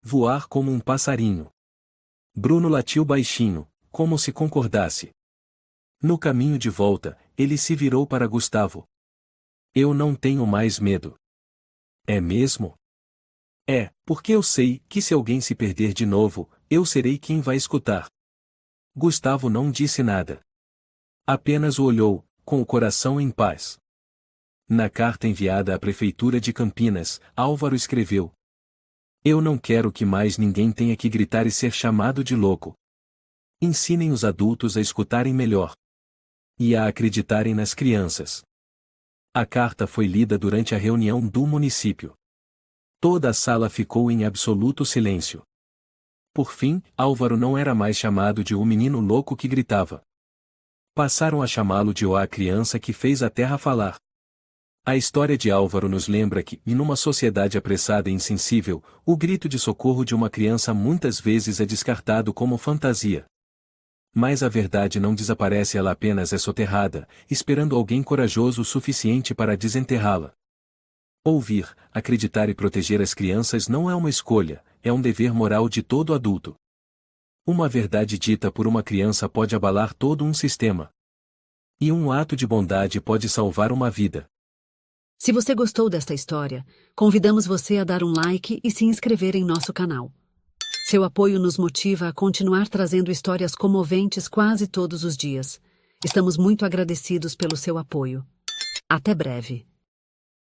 Voar como um passarinho. Bruno latiu baixinho, como se concordasse. No caminho de volta, ele se virou para Gustavo. Eu não tenho mais medo. É mesmo? É, porque eu sei que se alguém se perder de novo, eu serei quem vai escutar. Gustavo não disse nada. Apenas o olhou, com o coração em paz. Na carta enviada à Prefeitura de Campinas, Álvaro escreveu: Eu não quero que mais ninguém tenha que gritar e ser chamado de louco. Ensinem os adultos a escutarem melhor. E a acreditarem nas crianças. A carta foi lida durante a reunião do município. Toda a sala ficou em absoluto silêncio. Por fim, Álvaro não era mais chamado de o menino louco que gritava. Passaram a chamá-lo de a criança que fez a terra falar. A história de Álvaro nos lembra que, numa sociedade apressada e insensível, o grito de socorro de uma criança muitas vezes é descartado como fantasia. Mas a verdade não desaparece, ela apenas é soterrada, esperando alguém corajoso o suficiente para desenterrá-la. Ouvir, acreditar e proteger as crianças não é uma escolha, é um dever moral de todo adulto. Uma verdade dita por uma criança pode abalar todo um sistema. E um ato de bondade pode salvar uma vida. Se você gostou desta história, convidamos você a dar um like e se inscrever em nosso canal. Seu apoio nos motiva a continuar trazendo histórias comoventes quase todos os dias. Estamos muito agradecidos pelo seu apoio. Até breve.